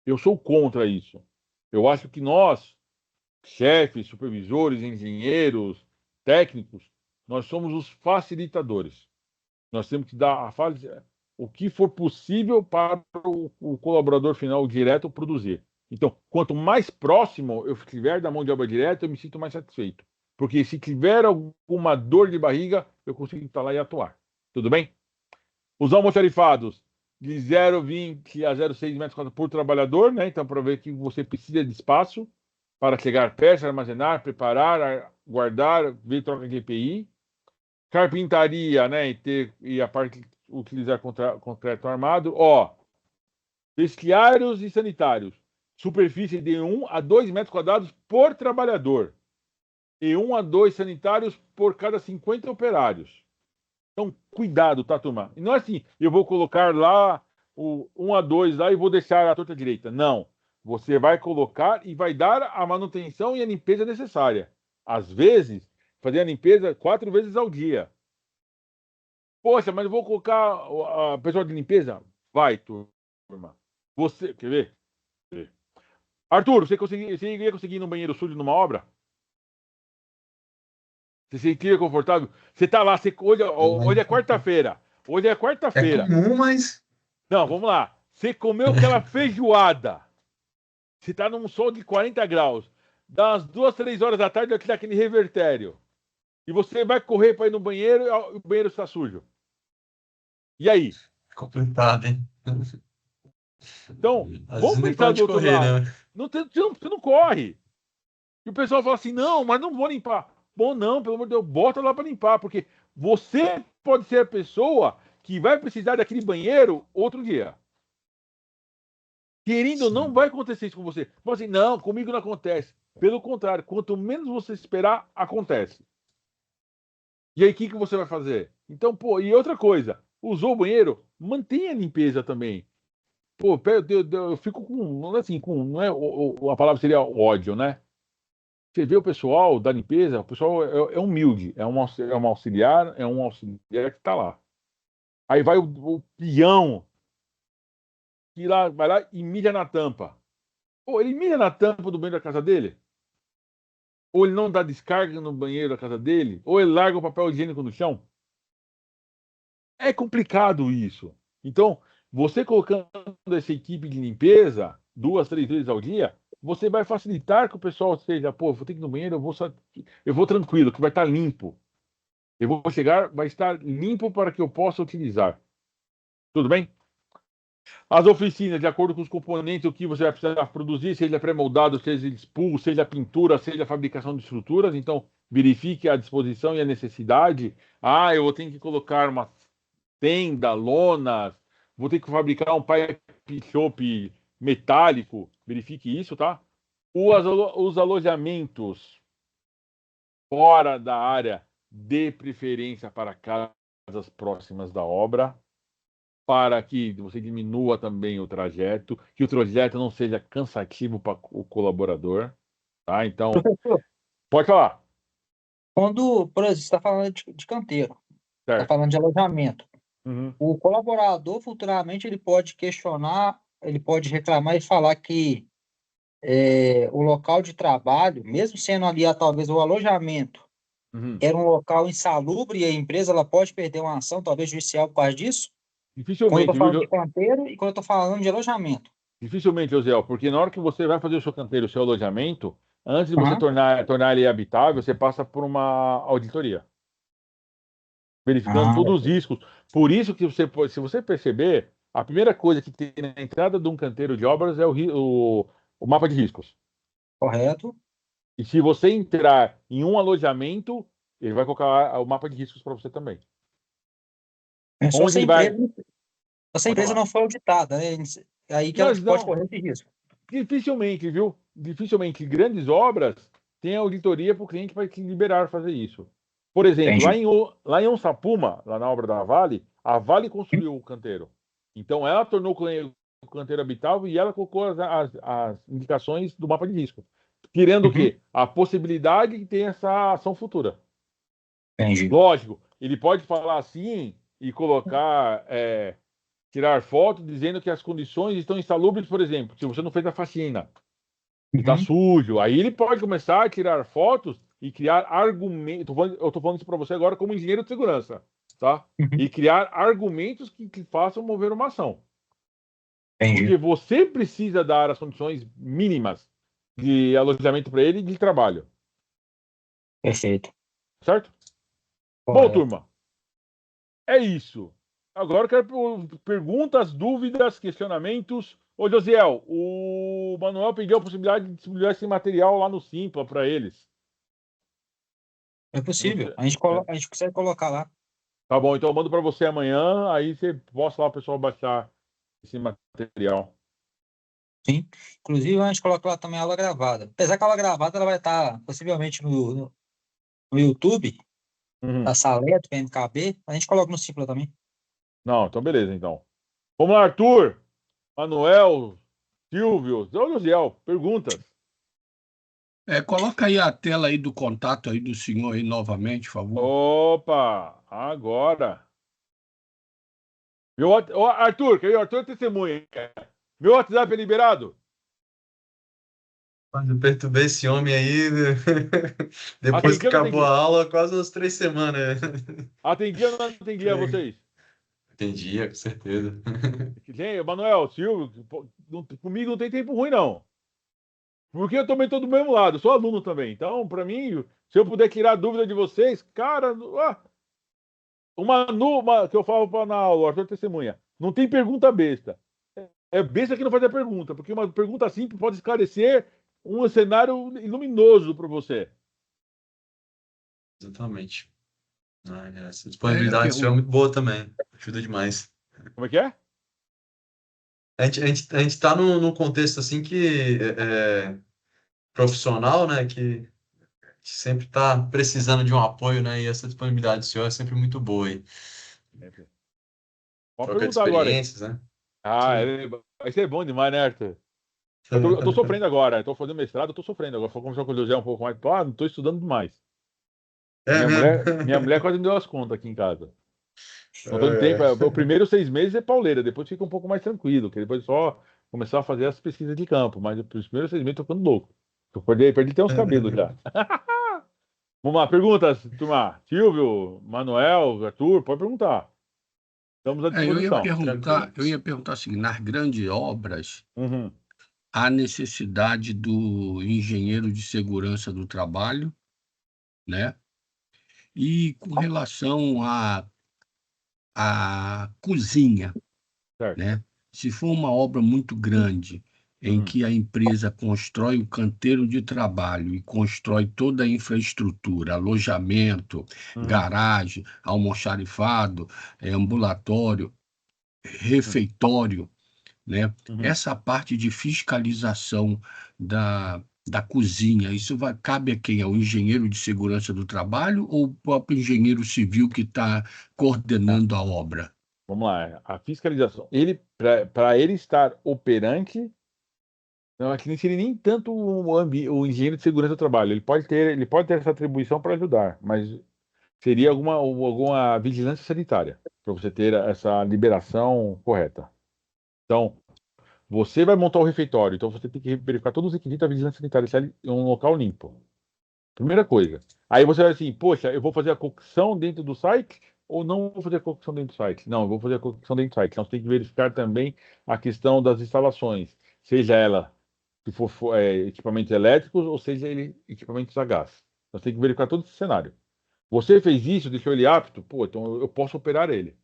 Eu sou contra isso. Eu acho que nós, chefes, supervisores, engenheiros, técnicos, nós somos os facilitadores. Nós temos que dar o que for possível para o colaborador final direto produzir. Então, quanto mais próximo eu estiver da mão de obra direta, eu me sinto mais satisfeito. Porque se tiver alguma dor de barriga, eu consigo estar lá e atuar. Tudo bem? Os almoxarifados de 0,20 a 0,6 metros quadrados por trabalhador, né? Então, para ver que você precisa de espaço para chegar peça, armazenar, preparar, guardar, ver troca de EPI. Carpintaria, né? E a parte utilizar concreto armado. Ó, vestiários e sanitários. Superfície de 1 a 2 metros quadrados por trabalhador. E 1 a 2 sanitários por cada 50 operários. Então, cuidado, tá, turma? E não é assim, eu vou colocar lá o 1 a 2 lá e vou deixar a torta direita. Não. Você vai colocar e vai dar a manutenção e a limpeza necessária. Às vezes, fazer a limpeza 4 vezes ao dia. Poxa, mas eu vou colocar a pessoa de limpeza? Vai, turma. Você, quer ver? Arthur, você ia conseguir ir no banheiro sujo numa obra? Você se sentia confortável? Você tá lá, hoje é quarta-feira. Hoje é quarta-feira. É comum, mas... Não, vamos lá. Você comeu aquela feijoada. Você tá num sol de 40 graus. Dá umas 2, 3 horas da tarde, vai tirar aquele revertério. E você vai correr para ir no banheiro e o banheiro está sujo. E aí? Complicado, hein? Então, Às vamos vezes nem pensar pode do outro correr, lado. né? Você não corre. E o pessoal fala assim, não, mas não vou limpar. Bom, não, pelo amor de Deus, bota lá para limpar, porque você pode ser a pessoa que vai precisar daquele banheiro outro dia. Querendo ou não, vai acontecer isso com você. Fala assim, não, comigo não acontece. Pelo contrário, quanto menos você esperar, acontece. E aí, o que você vai fazer? Então, pô, e outra coisa, usou o banheiro, mantenha a limpeza também. Pô, eu fico com, assim, não é, a palavra seria ódio, né? Você vê o pessoal da limpeza, o pessoal é humilde, é um auxiliar que está lá. Aí vai o peão, que lá, vai lá e mija na tampa. Pô, ele mija na tampa do banheiro da casa dele? Ou ele não dá descarga no banheiro da casa dele? Ou ele larga o papel higiênico no chão? É complicado isso. Então, você colocando essa equipe de limpeza 2, 3 vezes ao dia, você vai facilitar que o pessoal seja, pô, vou ter que ir no banheiro, eu vou tranquilo, que vai estar limpo. Eu vou chegar, vai estar limpo para que eu possa utilizar. Tudo bem? As oficinas, de acordo com os componentes, o que você vai precisar produzir, seja pré-moldado, seja expulso, seja pintura, seja fabricação de estruturas. Então, verifique a disposição e a necessidade. Ah, eu vou ter que colocar uma tenda, lonas, vou ter que fabricar um pipe shop metálico. Verifique isso, tá? Os alojamentos fora da área, de preferência para casas próximas da obra, para que você diminua também o trajeto, que o trajeto não seja cansativo para o colaborador, tá? Então, Professor, pode falar, quando, por exemplo, você está falando de canteiro, está certo? falando de alojamento, Uhum. o colaborador futuramente ele pode questionar, ele pode reclamar e falar que o local de trabalho, mesmo sendo ali talvez o alojamento, Uhum. era um local insalubre e a empresa ela pode perder uma ação, talvez judicial por causa disso. Quando eu estou Dificilmente, viu, falando de canteiro e quando eu estou falando de alojamento. Dificilmente, José, porque na hora que você vai fazer o seu canteiro, o seu alojamento, antes de você Aham. tornar ele habitável, você passa por uma auditoria, verificando Ah, todos os riscos. Por isso que se você perceber, a primeira coisa que tem na entrada de um canteiro de obras é o mapa de riscos. correto. E se você entrar em um alojamento, ele vai colocar o mapa de riscos para você também. É só Onde se a ele vai. empresa, se a Pode empresa falar. não for auditada, né? É aí que ela Mas pode não, correr esse risco. dificilmente, viu? Dificilmente. Grandes obras têm auditoria para o cliente para te liberar fazer isso. Por exemplo, Entendi. lá em Onçapuma, lá na obra da Vale, a Vale construiu o canteiro. Então, ela tornou o canteiro habitável e ela colocou as indicações do mapa de risco. Tirando o Uhum. quê? A possibilidade de ter essa ação futura. Entendi. Lógico, ele pode falar assim e colocar, tirar foto dizendo que as condições estão insalubres, por exemplo, se você não fez a faxina, está Uhum. sujo. Aí ele pode começar a tirar fotos e criar argumentos. Eu estou falando isso para você agora como engenheiro de segurança, tá? Uhum. E criar argumentos que façam mover uma ação. Entendi. Porque você precisa dar as condições mínimas de alojamento para ele e de trabalho, Perfeito. certo? Bom, Correto. turma, é isso. Agora eu quero perguntas, dúvidas, questionamentos. Ô, Josiel, o Manuel pediu a possibilidade de disponibilizar esse material lá no Simpla para eles. É Eu não possível. sei. A gente consegue colocar lá. Tá bom, então eu mando para você amanhã, aí você posta lá o pessoal baixar esse material. Sim. Inclusive, a gente coloca lá também a aula gravada. Apesar que a aula gravada ela vai estar possivelmente no YouTube, Uhum. da Saleto, PMKB. A gente coloca no Simpla também. Não, então beleza, então. Vamos lá, Arthur, Manuel, Silvio, Zé Josiel, perguntas. Coloca aí a tela aí do contato aí do senhor aí novamente, por favor. Opa, agora. Ô, Arthur, quer ver? Arthur é testemunha. Meu WhatsApp é liberado? Mas eu perturbei esse homem aí, né? Depois que Atendi ou não acabou a atendi? aula, quase umas 3 semanas. Atendi ou não atendi a É, vocês? entendi, com certeza. Gente, Manuel, Silvio, pô, comigo não tem tempo ruim, não. Porque eu também estou do mesmo lado, sou aluno também. Então, para mim, se eu puder tirar dúvida de vocês, cara, que eu falo na aula, o Arthur testemunha, não tem pergunta besta. É besta que não faz a pergunta, porque uma pergunta simples pode esclarecer um cenário luminoso para você. Exatamente. Essa É, disponibilidade sua é muito boa também. Ajuda demais. Como é que é? A gente tá num contexto assim que profissional, né? Que sempre está precisando de um apoio, né? E essa disponibilidade do senhor é sempre muito boa aí. Pode Troca de perguntar agora aí. experiências, né? Isso Ah, aí. vai ser bom demais, né, Arthur? Eu tô sofrendo agora, eu tô fazendo mestrado, eu tô sofrendo. Agora, vou conversar com o José um pouco mais. Não tô estudando demais. É mesmo? Minha mulher quase me deu as contas aqui em casa. Não tô em tempo. É. O primeiro 6 meses é pauleira, depois fica um pouco mais tranquilo, que depois só começar a fazer as pesquisas de campo. Mas os primeiros 6 meses eu tô ficando louco. Eu perdi até uns cabelos já. Vamos lá, perguntas, turma. Silvio, Manuel, Arthur, pode perguntar. Estamos à Eu ia disposição. perguntar, Tranquilo. assim, nas grandes obras, Uhum, há necessidade do engenheiro de segurança do trabalho, né? E com relação à cozinha, certo. né? Se for uma obra muito grande, em Uhum, que a empresa constrói o canteiro de trabalho e constrói toda a infraestrutura, alojamento, uhum, garagem, almoxarifado, ambulatório, uhum, refeitório, né? uhum. Essa parte de fiscalização da cozinha, isso cabe a quem? Ao engenheiro de segurança do trabalho ou o próprio engenheiro civil que está Tá. coordenando a obra? Vamos lá. A fiscalização. Para ele estar operante, não, aqui não seria nem tanto o engenheiro de segurança do trabalho. Ele pode ter essa atribuição para ajudar, mas seria alguma vigilância sanitária para você ter essa liberação correta. Então, você vai montar o refeitório, então você tem que verificar todos os requisitos da vigilância sanitária, se é um local limpo. Primeira coisa. Aí você vai assim, poxa, eu vou fazer a cocção dentro do site ou não vou fazer a cocção dentro do site? Não, eu vou fazer a cocção dentro do site. Então você tem que verificar também a questão das instalações, seja ela se for equipamentos elétricos ou seja ele equipamentos a gás. Então você tem que verificar todo esse cenário. Você fez isso, deixou ele apto, pô, então eu posso operar ele.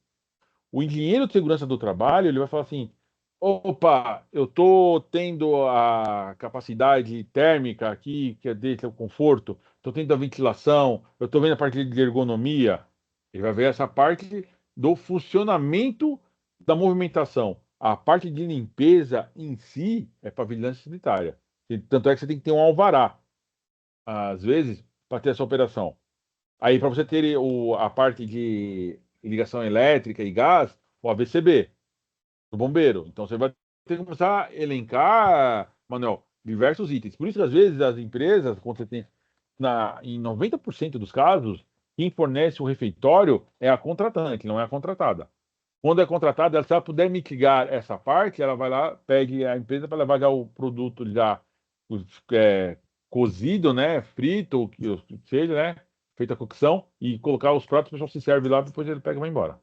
O engenheiro de segurança do trabalho, ele vai falar assim: opa, eu estou tendo a capacidade térmica aqui, que é o conforto, estou tendo a ventilação, eu estou vendo a parte de ergonomia. Ele vai ver essa parte do funcionamento da movimentação. A parte de limpeza em si é para vigilância sanitária. Tanto é que você tem que ter um alvará, às vezes, para ter essa operação. Aí, para você ter a parte de ligação elétrica e gás, o AVCB, do bombeiro. Então, você vai ter que começar a elencar, Manuel, diversos itens. Por isso que, às vezes, as empresas, quando você tem, em 90% dos casos, quem fornece o refeitório é a contratante, não é a contratada. Quando é contratada, se ela puder mitigar essa parte, ela vai lá, pegue a empresa para levar já o produto já é, cozido, né, frito, o que seja, né, feita a cocção, e colocar os pratos, o pessoal se serve lá, depois ele pega e vai embora.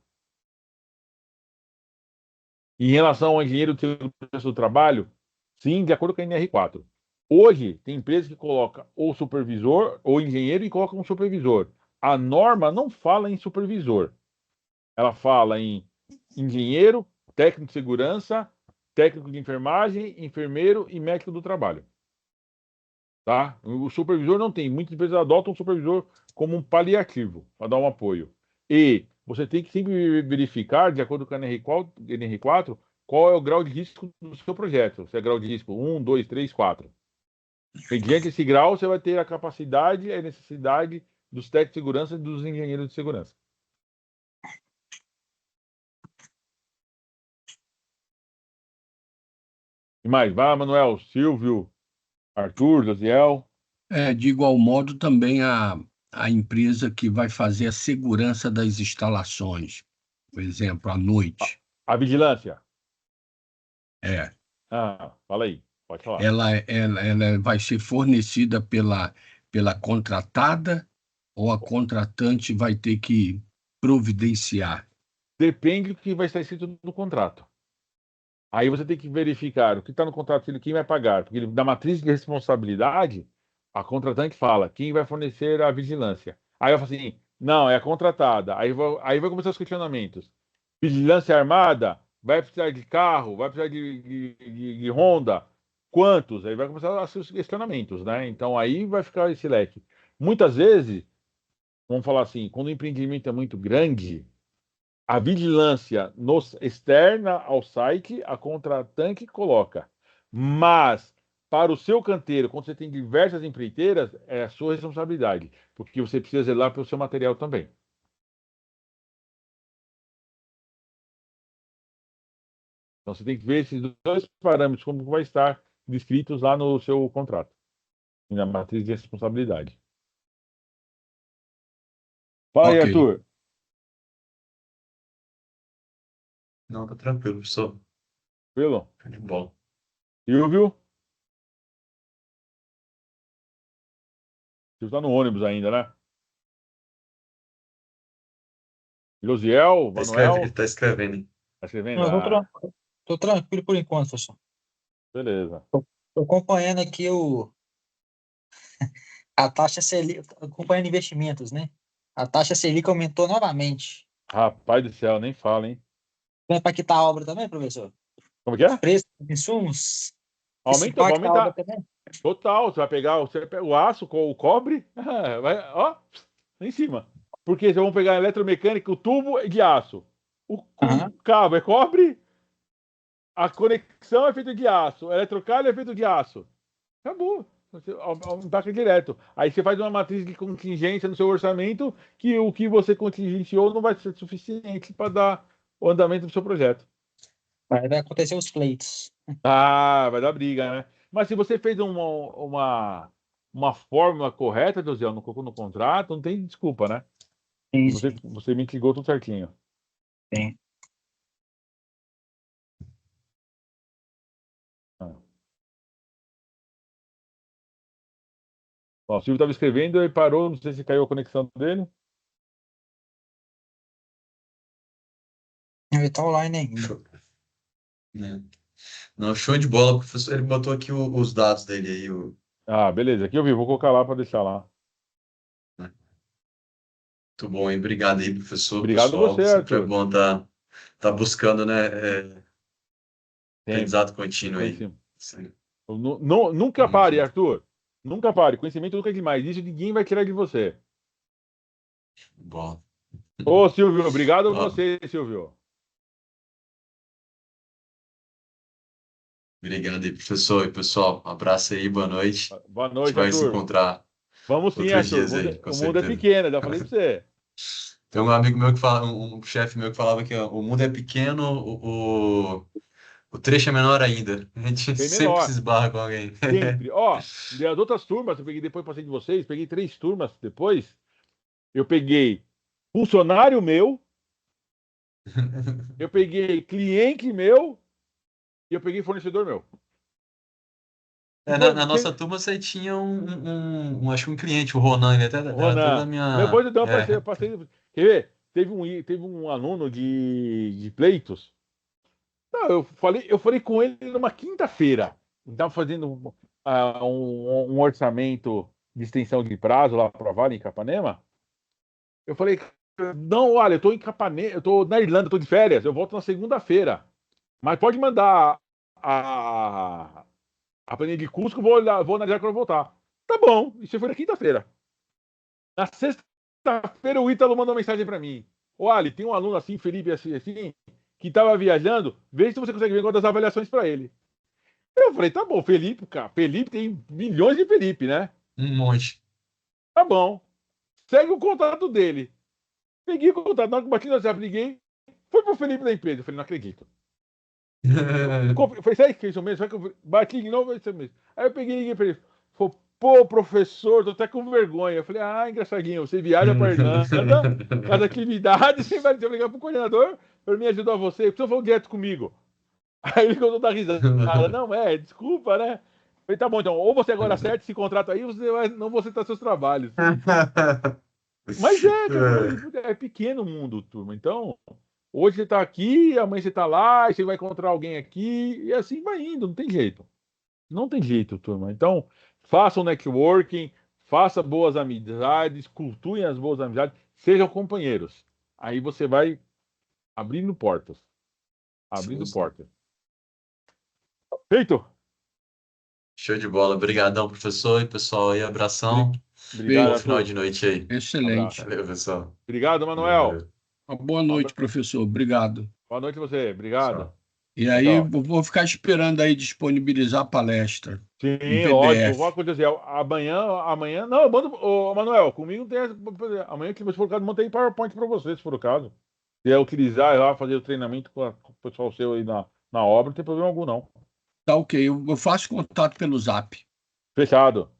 Em relação ao engenheiro de segurança do trabalho, sim, de acordo com a NR4. Hoje, tem empresa que coloca ou supervisor, ou engenheiro, e coloca um supervisor. A norma não fala em supervisor. Ela fala em engenheiro, técnico de segurança, técnico de enfermagem, enfermeiro e médico do trabalho. Tá? O supervisor não tem. Muitas empresas adotam o supervisor como um paliativo, para dar um apoio. E você tem que sempre verificar, de acordo com a NR4, qual é o grau de risco do seu projeto. Se é grau de risco 1, 2, 3, 4. Mediante esse grau, você vai ter a capacidade e a necessidade dos técnicos de segurança e dos engenheiros de segurança. E mais, vai, Manuel, Silvio, Arthur, Josiel. De igual modo, também a empresa que vai fazer a segurança das instalações, por exemplo, à noite. A vigilância. É, Fala aí, pode falar. ela vai ser fornecida pela contratada ou a contratante vai ter que providenciar? Depende do que vai estar escrito no contrato. Aí você tem que verificar o que está no contrato, quem vai pagar. Porque na matriz de responsabilidade, a contratante fala quem vai fornecer a vigilância. Aí eu falo assim, não, é a contratada. Aí vai começar os questionamentos. Vigilância armada? Vai precisar de carro? Vai precisar de Honda? Quantos? Aí vai começar os questionamentos, né? Então aí vai ficar esse leque. Muitas vezes, vamos falar assim, quando o empreendimento é muito grande, a vigilância externa ao site, a contratante coloca. Mas, para o seu canteiro, quando você tem diversas empreiteiras, é a sua responsabilidade, porque você precisa zelar pelo seu material também. Então, você tem que ver esses dois parâmetros, como vai estar descritos lá no seu contrato, e na matriz de responsabilidade. Fala aí, Ok. Arthur. Não, tá tranquilo, professor. Tranquilo? Show de bola. Silvio? Silvio tá no ônibus ainda, né? Josiel, Ele Manuel, tá escrevendo, hein? tá escrevendo? Não, Ah, tô tranquilo por enquanto, professor. beleza. Tô acompanhando aqui a taxa Selic, acompanhando investimentos, né? A taxa Selic aumentou novamente. Rapaz do céu, nem fala, hein? Vai impactar a obra também, professor? Como que Os é? preços dos insumos? Isso Aumenta, vai impacta a obra aumentar. também? Total, você pega o aço com o cobre, vai, ó, lá em cima. Porque vocês vão pegar a eletromecânica, o tubo é de aço. O Aham. cabo é cobre, a conexão é feita de aço, o eletrocalho é feito de aço. Acabou. Impacta direto. Aí você faz uma matriz de contingência no seu orçamento que o que você contingenciou não vai ser suficiente para dar o andamento do seu projeto. Vai acontecer os pleitos. Ah, vai dar briga, né? Mas se você fez uma fórmula correta, José, no contrato, não tem desculpa, né? Sim, sim, Você me ligou tudo certinho. sim. Ah. Ó, o Silvio estava escrevendo e parou, não sei se caiu a conexão dele. Ele tá online ainda. Show. Né? Não, show de bola, professor. Ele botou aqui os dados dele aí. Ah, beleza, aqui eu vi, vou colocar lá para deixar lá. Né? Muito bom, hein? Obrigado aí, professor, Obrigado a você, pessoal. Sempre é Arthur. bom tá buscando, né? Sempre. Aprendizado contínuo aí. Conhecimento. Sim. Nunca Tamo pare, junto. Arthur. Nunca pare. Conhecimento nunca é demais. Isso ninguém vai tirar de você. Bom. Ô, Silvio, obrigado a Ó, você, Silvio. obrigado aí, professor. E pessoal, um abraço aí, boa noite. Boa A gente noite, vai se Arthur. encontrar Vamos sim, outros Arthur. dias aí, com O mundo é certeza. pequeno, já falei pra você. Tem um amigo meu que fala, um chefe meu que falava que ó, o mundo é pequeno, o trecho é menor ainda. A gente Bem sempre se menor. esbarra com alguém. Sempre. Ó, das outras turmas, eu peguei depois, passei de vocês, peguei 3 turmas depois. Eu peguei funcionário meu, eu peguei cliente meu e eu peguei fornecedor meu. É, Depois, na nossa turma você tinha acho que um cliente, o Ronan, ele até até da Ronan. minha. Depois então, eu É. passei. Quer ver? Teve um aluno de pleitos. Não, eu falei com ele numa quinta-feira. Estava fazendo um orçamento de extensão de prazo lá aprovado em Capanema. Eu falei, não, olha, eu estou em Capanema, eu estou na Irlanda, estou de férias, eu volto na segunda-feira. Mas pode mandar a planilha de custo que vou analisar quando eu voltar. Tá bom, isso foi na quinta-feira. Na sexta-feira, o Ítalo mandou uma mensagem para mim. Ô, Ali, tem um aluno assim, Felipe, assim, que estava viajando, vê se você consegue ver quantas avaliações para ele. Eu falei, tá bom, Felipe, cara, Felipe tem milhões de Felipe, né? Um monte. Tá bom. Segue o contato dele. Peguei o contato, na hora que eu bati no WhatsApp, liguei, foi pro Felipe da empresa. Eu falei, não acredito. Eu falei, sabe que é isso mesmo? Só que eu bati de novo, é isso mesmo. Aí eu peguei e liguei pra ele. Falei, pô, professor, tô até com vergonha. Eu falei, engraçadinho, você viaja pra Irlanda, as atividades, você vai ligar pro coordenador pra me ajudar você. Por que você falou direto comigo? Aí ele começou a dar risada. Não, desculpa, né? Eu falei, tá bom, então, ou você agora acerta esse contrato aí, ou não vou aceitar seus trabalhos. Mas que eu falei, é pequeno o mundo, turma. Então, hoje você tá aqui, amanhã você tá lá, e você vai encontrar alguém aqui, e assim vai indo, não tem jeito. Não tem jeito, turma. Então, façam networking, faça boas amizades, cultuem as boas amizades, sejam companheiros. Aí você vai abrindo portas. Abrindo portas. Feito? Show de bola. Obrigadão, professor e pessoal aí. Abração. Obrigado, Bom Feito. final de Arthur. noite aí. Excelente. Abraço. Valeu, pessoal. Obrigado, Manuel. Valeu. Uma boa Um noite, abraço. professor. Obrigado. Boa noite a você. Obrigado. Tchau. E Tchau, aí, tchau. eu vou ficar esperando aí disponibilizar a palestra em Sim, lógico. Vou PDF. acontecer. Amanhã. Não, eu mando. Ô, Manuel, comigo não tem essa. Amanhã, se for o caso, montei PowerPoint para você, se for o caso. Se é utilizar lá, fazer o treinamento com o pessoal seu aí na obra, não tem problema algum, não. Tá ok, eu faço contato pelo Zap. Fechado.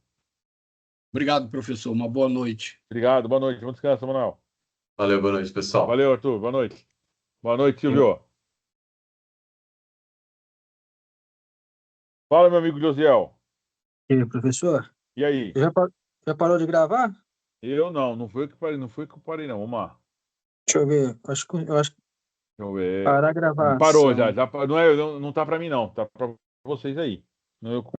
Obrigado, professor. Uma boa noite. Obrigado. Boa noite. Bom descanso, Manuel. Valeu, boa noite, pessoal. Valeu, Arthur. Boa noite. Boa noite, Silvio. Fala, meu amigo Josiel. E aí, professor, E aí? já parou de gravar? Eu não foi que parei, não foi que eu parei, não. Vamos lá. Deixa eu ver. Eu acho que Deixa eu ver. parar a Parou gravação. já. Não tá pra mim, não. Tá pra vocês aí. Eu